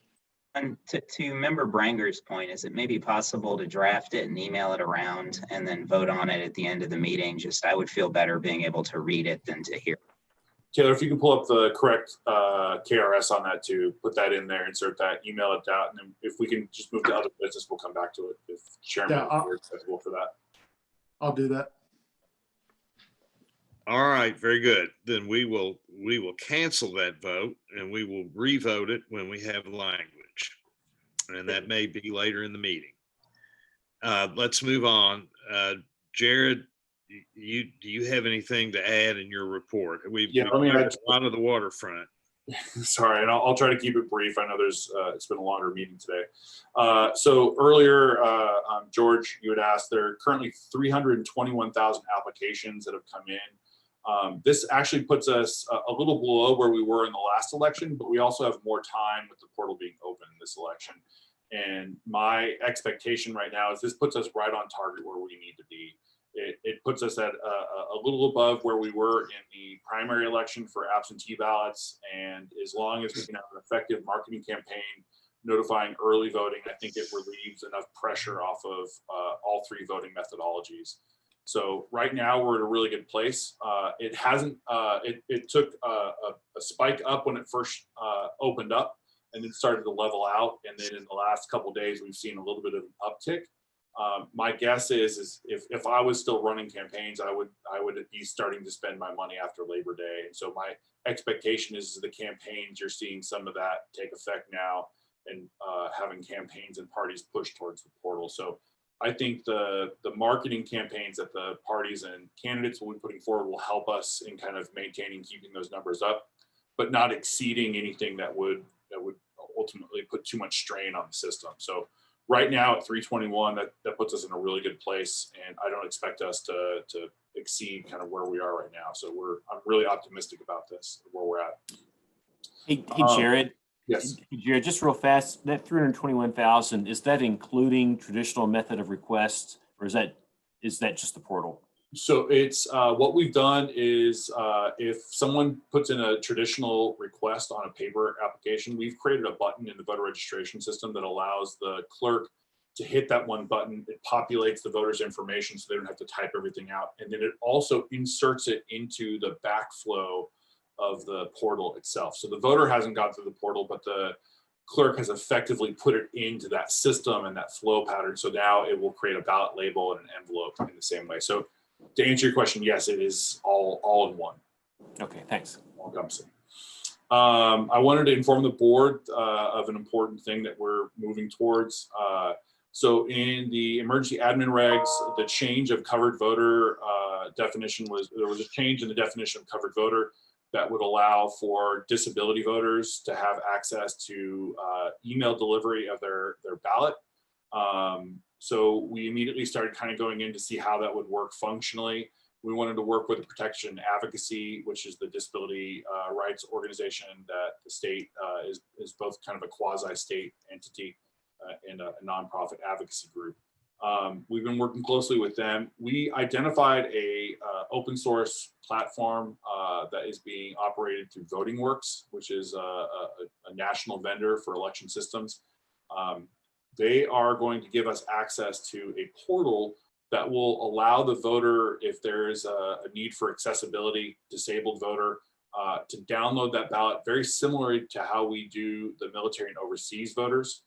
And to Member Branger's point, is it maybe possible to draft it and email it around and then vote on it at the end of the meeting? Just, I would feel better being able to read it than to hear. Taylor, if you can pull up the correct KRS on that too, put that in there, insert that, email it out, and then if we can just move to other business, we'll come back to it if Chairman is acceptable for that. I'll do that. All right, very good. Then we will cancel that vote and we will revote it when we have language. And that may be later in the meeting. Let's move on. Jared, do you have anything to add in your report? We've covered a lot of the waterfront. Sorry, and I'll try to keep it brief. I know it's been a longer meeting today. So earlier, George, you had asked, there are currently 321,000 applications that have come in. This actually puts us a little below where we were in the last election, but we also have more time with the portal being open this election. And my expectation right now is this puts us right on target where we need to be. It puts us at a little above where we were in the primary election for absentee ballots. And as long as we can have an effective marketing campaign notifying early voting, I think it relieves enough pressure off of all three voting methodologies. So right now we're at a really good place. It hasn't, it took a spike up when it first opened up and then started to level out. And then in the last couple of days, we've seen a little bit of an uptick. My guess is if I was still running campaigns, I would be starting to spend my money after Labor Day. And so my expectation is the campaigns, you're seeing some of that take effect now and having campaigns and parties push towards the portal. So I think the marketing campaigns that the parties and candidates will be putting forward will help us in kind of maintaining, keeping those numbers up, but not exceeding anything that would ultimately put too much strain on the system. So right now at 321, that puts us in a really good place, and I don't expect us to exceed kind of where we are right now. So I'm really optimistic about this, where we're at. Hey Jared. Yes. Jared, just real fast, that 321,000, is that including traditional method of request, or is that just the portal? So it's what we've done is if someone puts in a traditional request on a paper application, we've created a button in the voter registration system that allows the clerk to hit that one button. It populates the voter's information so they don't have to type everything out. And then it also inserts it into the backflow of the portal itself. So the voter hasn't got through the portal, but the clerk has effectively put it into that system and that flow pattern. So now it will create a ballot label and an envelope in the same way. So to answer your question, yes, it is all in one. Okay, thanks. I wanted to inform the board of an important thing that we're moving towards. So in the emergency admin regs, the change of covered voter definition there was a change in the definition of covered voter that would allow for disability voters to have access to email delivery of their ballot. So we immediately started kind of going in to see how that would work functionally. We wanted to work with the Protection Advocacy, which is the disability rights organization that the state is both kind of a quasi-state entity and a nonprofit advocacy group. We've been working closely with them. We identified a open source platform that is being operated through VotingWorks, which is a national vendor for election systems. They are going to give us access to a portal that will allow the voter, if there is a need for accessibility, disabled voter, to download that ballot, very similar to how we do the military and overseas voters.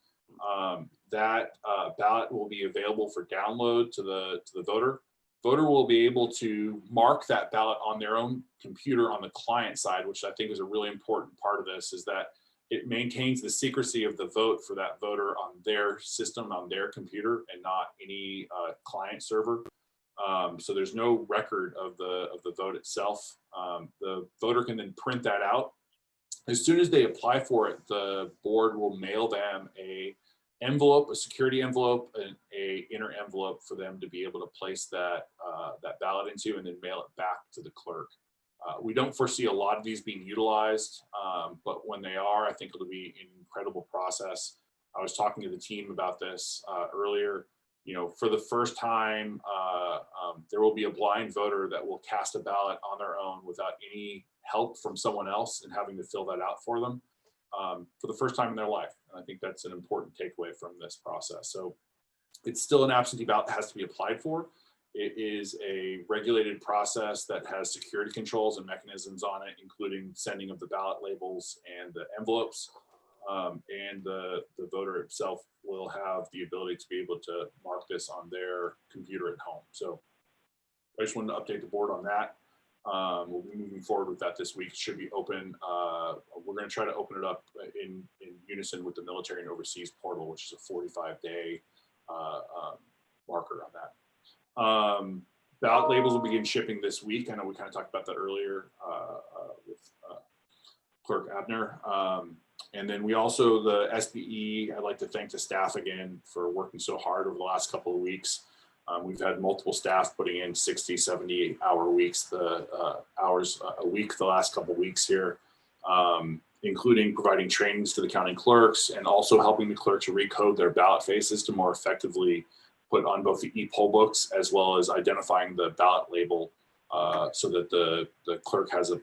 That ballot will be available for download to the voter. Voter will be able to mark that ballot on their own computer on the client side, which I think is a really important part of this, is that it maintains the secrecy of the vote for that voter on their system, on their computer, and not any client server. So there's no record of the vote itself. The voter can then print that out. As soon as they apply for it, the board will mail them a envelope, a security envelope, and a inner envelope for them to be able to place that that ballot into and then mail it back to the clerk. We don't foresee a lot of these being utilized, but when they are, I think it'll be an incredible process. I was talking to the team about this earlier. You know, for the first time, there will be a blind voter that will cast a ballot on their own without any help from someone else and having to fill that out for them for the first time in their life. And I think that's an important takeaway from this process. So it's still an absentee ballot that has to be applied for. It is a regulated process that has security controls and mechanisms on it, including sending of the ballot labels and the envelopes. And the voter itself will have the ability to be able to mark this on their computer at home. So I just wanted to update the board on that. We'll be moving forward with that this week. It should be open. We're going to try to open it up in unison with the military and overseas portal, which is a 45-day marker on that. Ballot labels will begin shipping this week. I know we kind of talked about that earlier with Clerk Abner. And then we also, the SBE, I'd like to thank the staff again for working so hard over the last couple of weeks. We've had multiple staff putting in 60, 70 hour weeks, hours a week the last couple of weeks here, including providing trainings to the county clerks and also helping the clerks recode their ballot faces to more effectively put on both the e-poll books as well as identifying the ballot label so that the clerk has a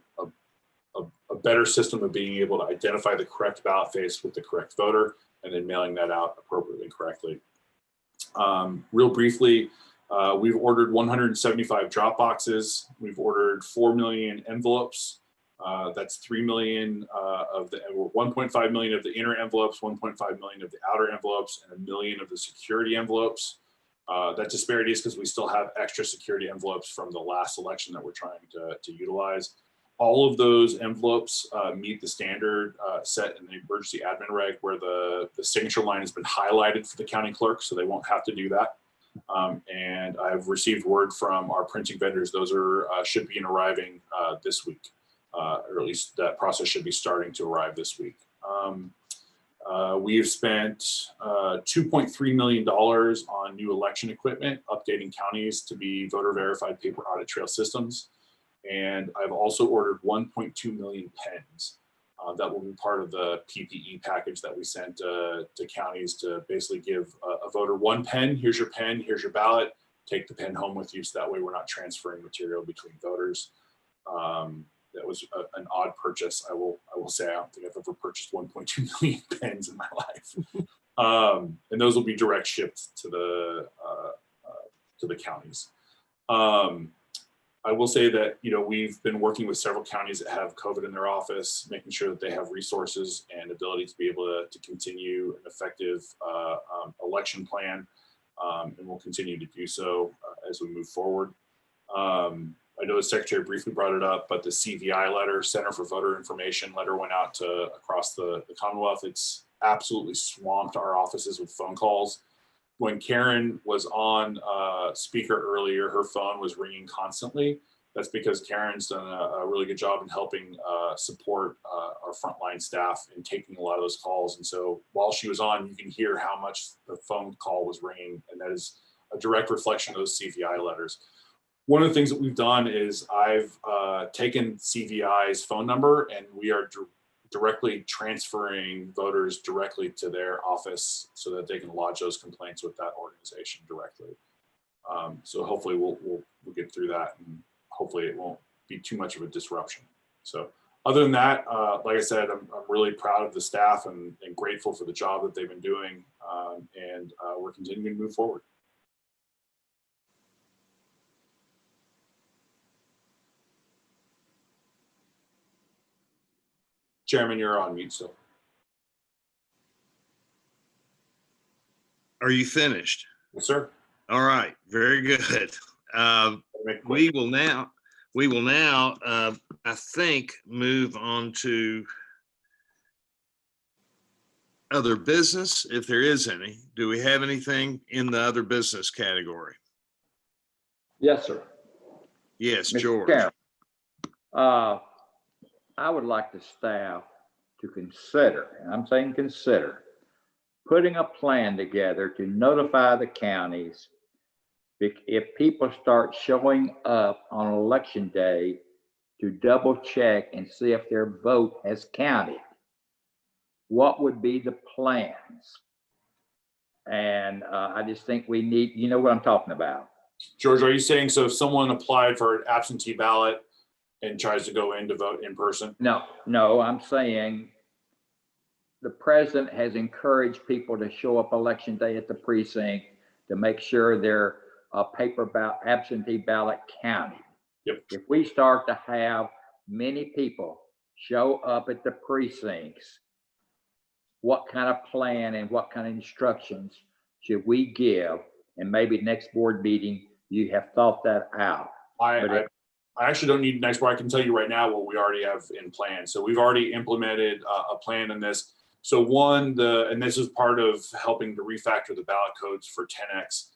better system of being able to identify the correct ballot face with the correct voter and then mailing that out appropriately and correctly. Real briefly, we've ordered 175 drop boxes. We've ordered 4 million envelopes. That's 3 million of the 1.5 million of the inner envelopes, 1.5 million of the outer envelopes, and 1 million of the security envelopes. That disparity is because we still have extra security envelopes from the last election that we're trying to utilize. All of those envelopes meet the standard set in the emergency admin reg where the signature line has been highlighted for the county clerk, so they won't have to do that. And I've received word from our printing vendors, those are should be arriving this week, or at least that process should be starting to arrive this week. We have spent $2.3 million on new election equipment, updating counties to be voter verified paper audit trail systems. And I've also ordered 1.2 million pens that will be part of the PPE package that we sent to counties to basically give a voter one pen. Here's your pen, here's your ballot. Take the pen home with you, so that way we're not transferring material between voters. That was an odd purchase. I will say I don't think I've ever purchased 1.2 million pens in my life. And those will be direct shipped to the counties. I will say that, you know, we've been working with several counties that have COVID in their office, making sure that they have resources and ability to be able to continue an effective election plan, and we'll continue to do so as we move forward. I know the secretary briefly brought it up, but the CVI letter, Center for Voter Information letter, went out to across the Commonwealth. It's absolutely swamped our offices with phone calls. When Karen was on speaker earlier, her phone was ringing constantly. That's because Karen's done a really good job in helping support our frontline staff in taking a lot of those calls. And so while she was on, you can hear how much the phone call was ringing, and that is a direct reflection of those CVI letters. One of the things that we've done is I've taken CVI's phone number, and we are directly transferring voters directly to their office so that they can lodge those complaints with that organization directly. So hopefully we'll get through that, and hopefully it won't be too much of a disruption. So other than that, like I said, I'm really proud of the staff and grateful for the job that they've been doing, and we're continuing to move forward. Chairman, you're on mute still. Are you finished? Yes, sir. All right, very good. We will now, I think, move on to other business, if there is any. Do we have anything in the other business category? Yes, sir. Yes, Mr. George. Chairman, I would like the staff to consider, and I'm saying consider, putting a plan together to notify the counties if people start showing up on election day to double check and see if their vote has counted. What would be the plans? And I just think we need, you know what I'm talking about. George, are you saying, so if someone applied for an absentee ballot and tries to go in to vote in person? No, I'm saying the president has encouraged people to show up election day at the precinct to make sure their paper ballot, absentee ballot counted. Yep. If we start to have many people show up at the precincts, what kind of plan and what kind of instructions should we give? And maybe next board meeting, you have thought that out. I actually don't need next board. I can tell you right now what we already have in plan. So we've already implemented a plan in this. So one, and this is part of helping to refactor the ballot codes for 10X.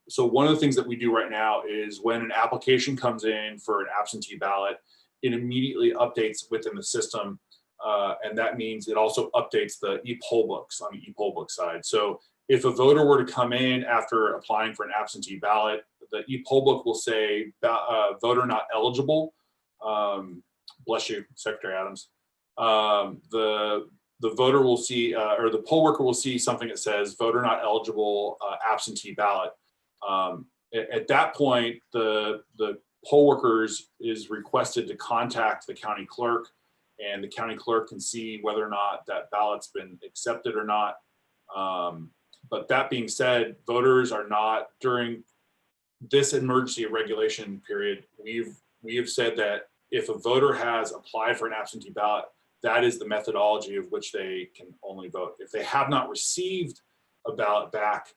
So one of the things that we do right now is when an application comes in for an absentee ballot, it immediately updates within the system. And that means it also updates the e-poll books on the e-poll book side. So if a voter were to come in after applying for an absentee ballot, the e-poll book will say voter not eligible. Bless you, Secretary Adams. The voter will see, or the poll worker will see something that says voter not eligible, absentee ballot. At that point, the poll workers is requested to contact the county clerk, and the county clerk can see whether or not that ballot's been accepted or not. But that being said, voters are not, during this emergency regulation period, we have said that if a voter has applied for an absentee ballot, that is the methodology of which they can only vote. If they have not received a ballot back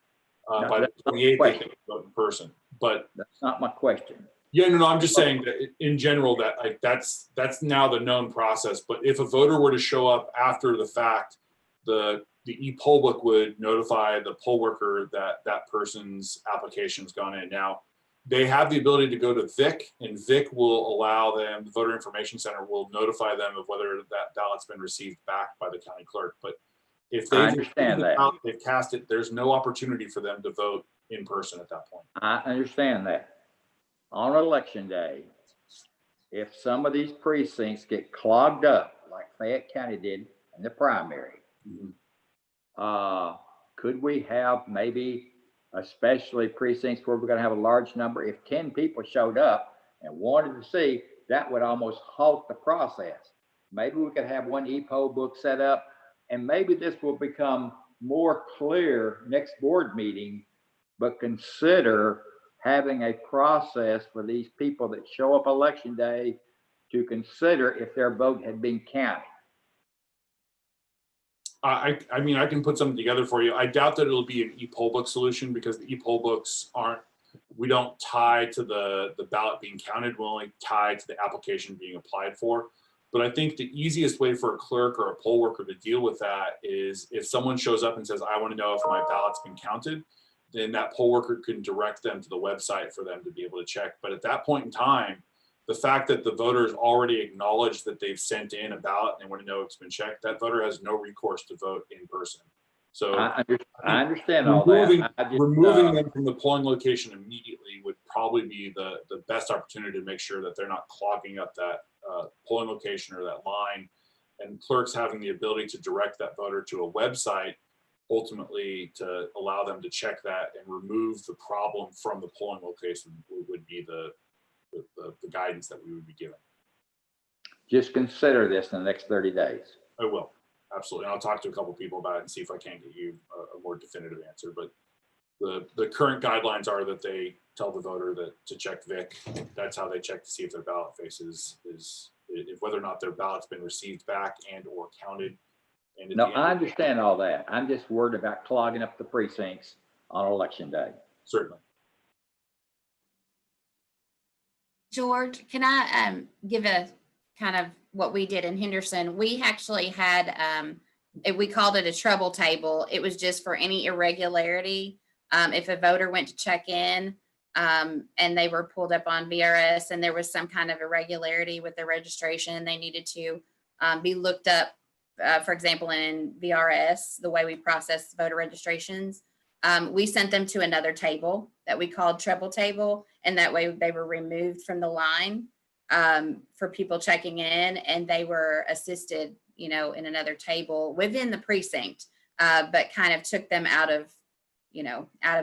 by the 28th, they can vote in person. But that's not my question. Yeah, no, I'm just saying that in general that that's now the known process. But if a voter were to show up after the fact, the e-poll book would notify the poll worker that that person's application's gone in. Now, they have the ability to go to VIC, and VIC will allow them, the Voter Information Center will notify them of whether that ballot's been received back by the county clerk. But if they've cast it, there's no opportunity for them to vote in person at that point. I understand that. On election day, if some of these precincts get clogged up, like Fayette County did in the primary, could we have maybe, especially precincts where we're going to have a large number, if 10 people showed up and wanted to see, that would almost halt the process. Maybe we could have one e-poll book set up, and maybe this will become more clear next board meeting, but consider having a process for these people that show up election day to consider if their vote had been counted. I mean, I can put something together for you. I doubt that it'll be an e-poll book solution, because the e-poll books we don't tie to the ballot being counted. We'll only tie to the application being applied for. But I think the easiest way for a clerk or a poll worker to deal with that is if someone shows up and says, I want to know if my ballot's been counted, then that poll worker can direct them to the website for them to be able to check. But at that point in time, the fact that the voters already acknowledged that they've sent in a ballot and they want to know it's been checked, that voter has no recourse to vote in person. So I understand all that. Removing them from the polling location immediately would probably be the best opportunity to make sure that they're not clogging up that polling location or that line, and clerks having the ability to direct that voter to a website ultimately to allow them to check that and remove the problem from the polling location would be the guidance that we would be given. Just consider this in the next 30 days. I will, absolutely. And I'll talk to a couple of people about it and see if I can't get you a more definitive answer. But the current guidelines are that they tell the voter that to check VIC. That's how they check to see if their ballot is whether or not their ballot's been received back and or counted. And no, I understand all that. I'm just worried about clogging up the precincts on election day. Certainly. George, can I give a kind of what we did in Henderson? We actually had, we called it a trouble table. It was just for any irregularity. If a voter went to check in and they were pulled up on VRS and there was some kind of irregularity with their registration, they needed to be looked up for example, in VRS, the way we process voter registrations, we sent them to another table that we called treble table. And that way they were removed from the line for people checking in, and they were assisted, in another table within the precinct, but kind of took them out of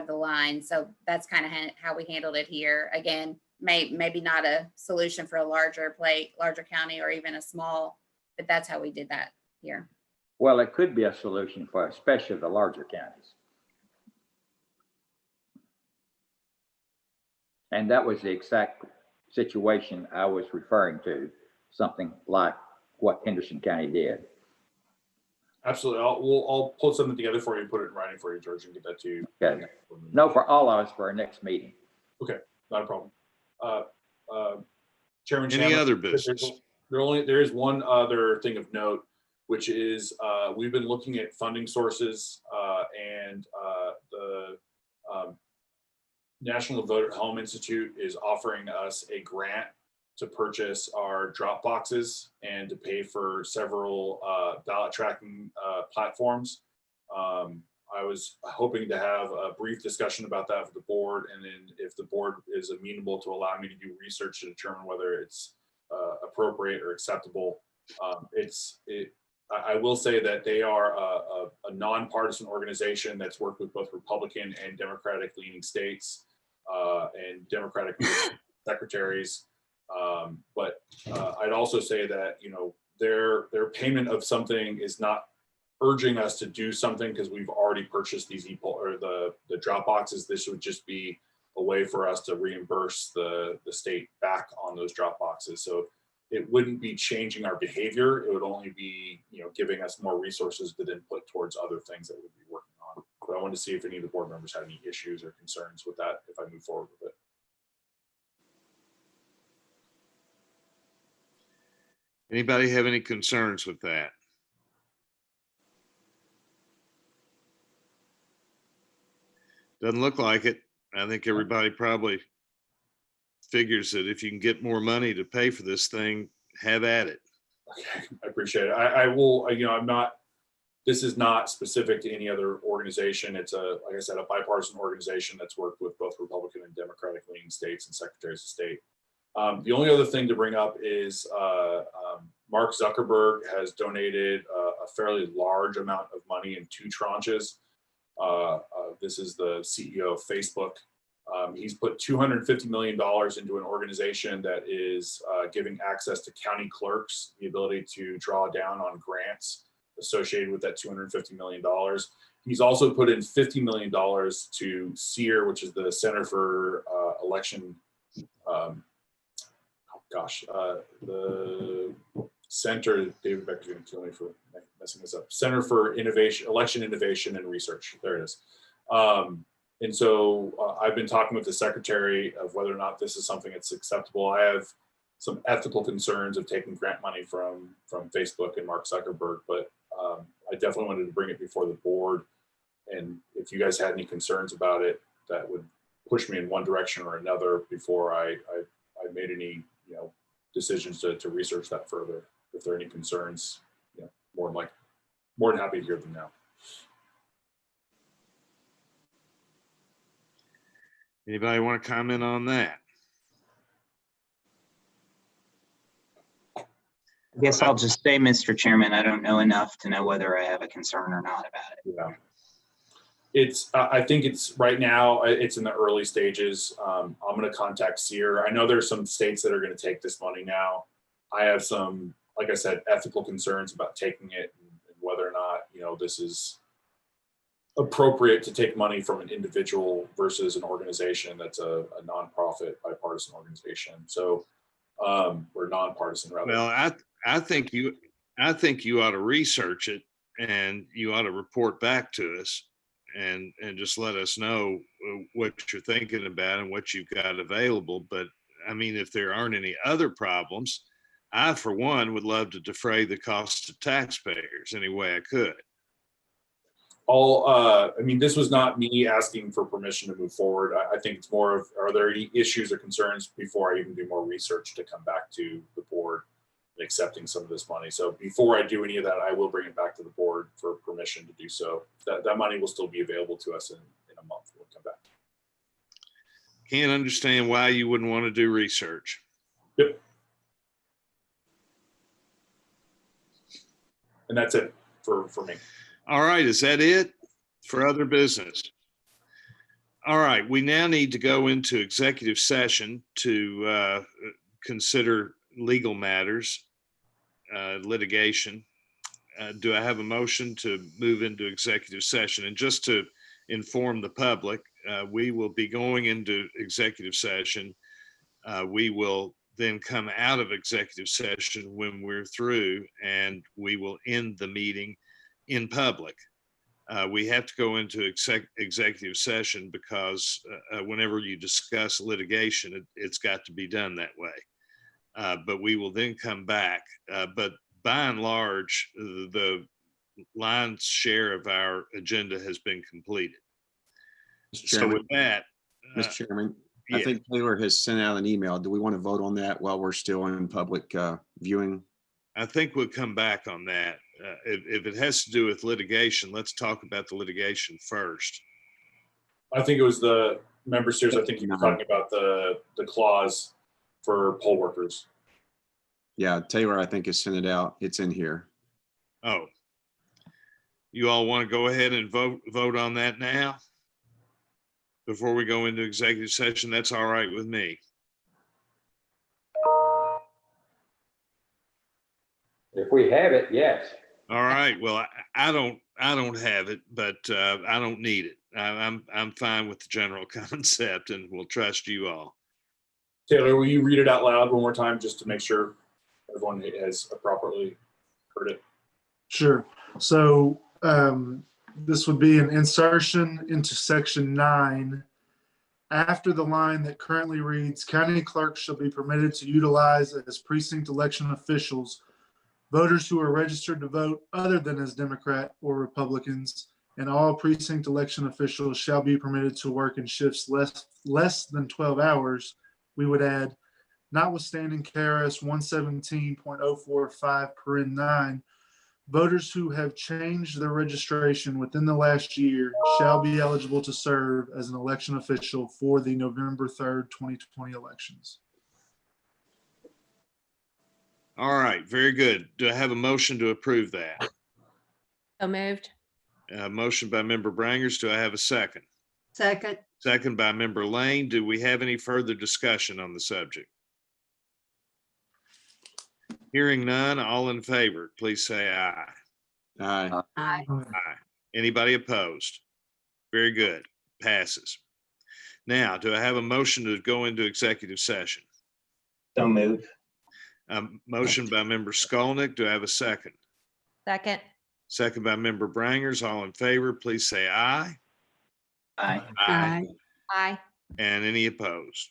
the line. So that's kind of how we handled it here. Again, maybe not a solution for a larger county or even a small, but that's how we did that here. Well, it could be a solution for especially the larger counties. And that was the exact situation I was referring to, something like what Henderson County did. Absolutely. I'll pull something together for you and put it in writing for you, George, and get that to you. Okay. No, for all of us for our next meeting. Okay, not a problem. Chairman Any Chandler, other business? There is one other thing of note, which is we've been looking at funding sources and the National Voter Home Institute is offering us a grant to purchase our drop boxes and to pay for several ballot tracking platforms. I was hoping to have a brief discussion about that with the board, and then if the board is amenable to allow me to do research to determine whether it's appropriate or acceptable. I will say that they are a nonpartisan organization that's worked with both Republican and Democratic leaning states and Democratic secretaries. But I'd also say that, their payment of something is not urging us to do something because we've already purchased these the drop boxes. This would just be a way for us to reimburse the state back on those drop boxes. So it wouldn't be changing our behavior. It would only be, giving us more resources to then put towards other things that we'd be working on. But I wanted to see if any of the board members had any issues or concerns with that if I move forward with it. Anybody have any concerns with that? Doesn't look like it. I think everybody probably figures that if you can get more money to pay for this thing, have at it. Okay, I appreciate it. I will, this is not specific to any other organization. It's like I said, a bipartisan organization that's worked with both Republican and Democratic leaning states and secretaries of state. The only other thing to bring up is Mark Zuckerberg has donated a fairly large amount of money in 2 tranches. This is the CEO of Facebook. He's put $250 million into an organization that is giving access to county clerks, the ability to draw down on grants associated with that $250 million. He's also put in $50 million to SEER, which is the Center for Election. The center, David Becker's going to kill me for messing this up. Center for Innovation, Election Innovation and Research. There it is. And so I've been talking with the secretary of whether or not this is something that's acceptable. I have some ethical concerns of taking grant money from Facebook and Mark Zuckerberg, but I definitely wanted to bring it before the board. And if you guys had any concerns about it, that would push me in one direction or another before I made any decisions to research that further. If there are any concerns, more than happy to hear them now. Anybody want to comment on that? I guess I'll just say, Mr. Chairman, I don't know enough to know whether I have a concern or not about it. Yeah. I think it's right now, it's in the early stages. I'm going to contact SEER. I know there's some states that are going to take this money now. I have some, like I said, ethical concerns about taking it and whether or not, this is appropriate to take money from an individual versus an organization that's a nonprofit bipartisan organization. So we're nonpartisan rather. Well, I think you ought to research it and you ought to report back to us and just let us know what you're thinking about and what you've got available. But I mean, if there aren't any other problems, I, for one, would love to defray the cost to taxpayers any way I could. This was not me asking for permission to move forward. I think it's more of, are there any issues or concerns before I even do more research to come back to the board? accepting some of this money. So before I do any of that, I will bring it back to the board for permission to do so. That money will still be available to us in a month when we come back. Can't understand why you wouldn't want to do research. Yep. And that's it for me. All right, is that it for other business? All right, we now need to go into executive session to consider legal matters, litigation. Do I have a motion to move into executive session? And just to inform the public, we will be going into executive session. We will then come out of executive session when we're through, and we will end the meeting in public. We have to go into executive session because whenever you discuss litigation, it's got to be done that way. But we will then come back. But by and large, the lion's share of our agenda has been completed. Mr. So Chairman, with that, Mr. Chairman, yeah. I think Taylor has sent out an email. Do we want to vote on that while we're still in public viewing? I think we'll come back on that. If it has to do with litigation, let's talk about the litigation first. I think it was the member series. I think you were talking about the clause for poll workers. Yeah, Taylor, I think has sent it out. It's in here. Oh, you all want to go ahead and vote on that now? Before we go into executive session, that's all right with me. If we have it, yes. All right. Well, I don't have it, but I don't need it. I'm fine with the general concept, and we'll trust you all. Taylor, will you read it out loud one more time just to make sure everyone has properly heard it? Sure. So this would be an insertion into section 9. After the line that currently reads, county clerks shall be permitted to utilize as precinct election officials voters who are registered to vote other than as Democrat or Republicans, and all precinct election officials shall be permitted to work in shifts less than 12 hours. We would add, notwithstanding KRS 117.045 paren 9, voters who have changed their registration within the last year shall be eligible to serve as an election official for the November 3rd, 2020 elections. All right, very good. Do I have a motion to approve that? So moved. Motion by member Brangers. Do I have a second? Second. Second by member Lane. Do we have any further discussion on the subject? Hearing none, all in favor, please say aye. Aye. Aye. Aye. Anybody opposed? Very good. Passes. Now, do I have a motion to go into executive session? So move. Motion by member Skolnick. Do I have a second? Second. Second by member Brangers. All in favor, please say aye. Aye. Aye. Aye. And any opposed?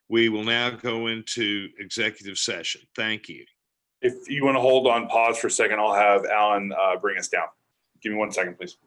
We will now go into executive session. Thank you. If you want to hold on pause for a second, I'll have Alan bring us down. Give me 1 second, please.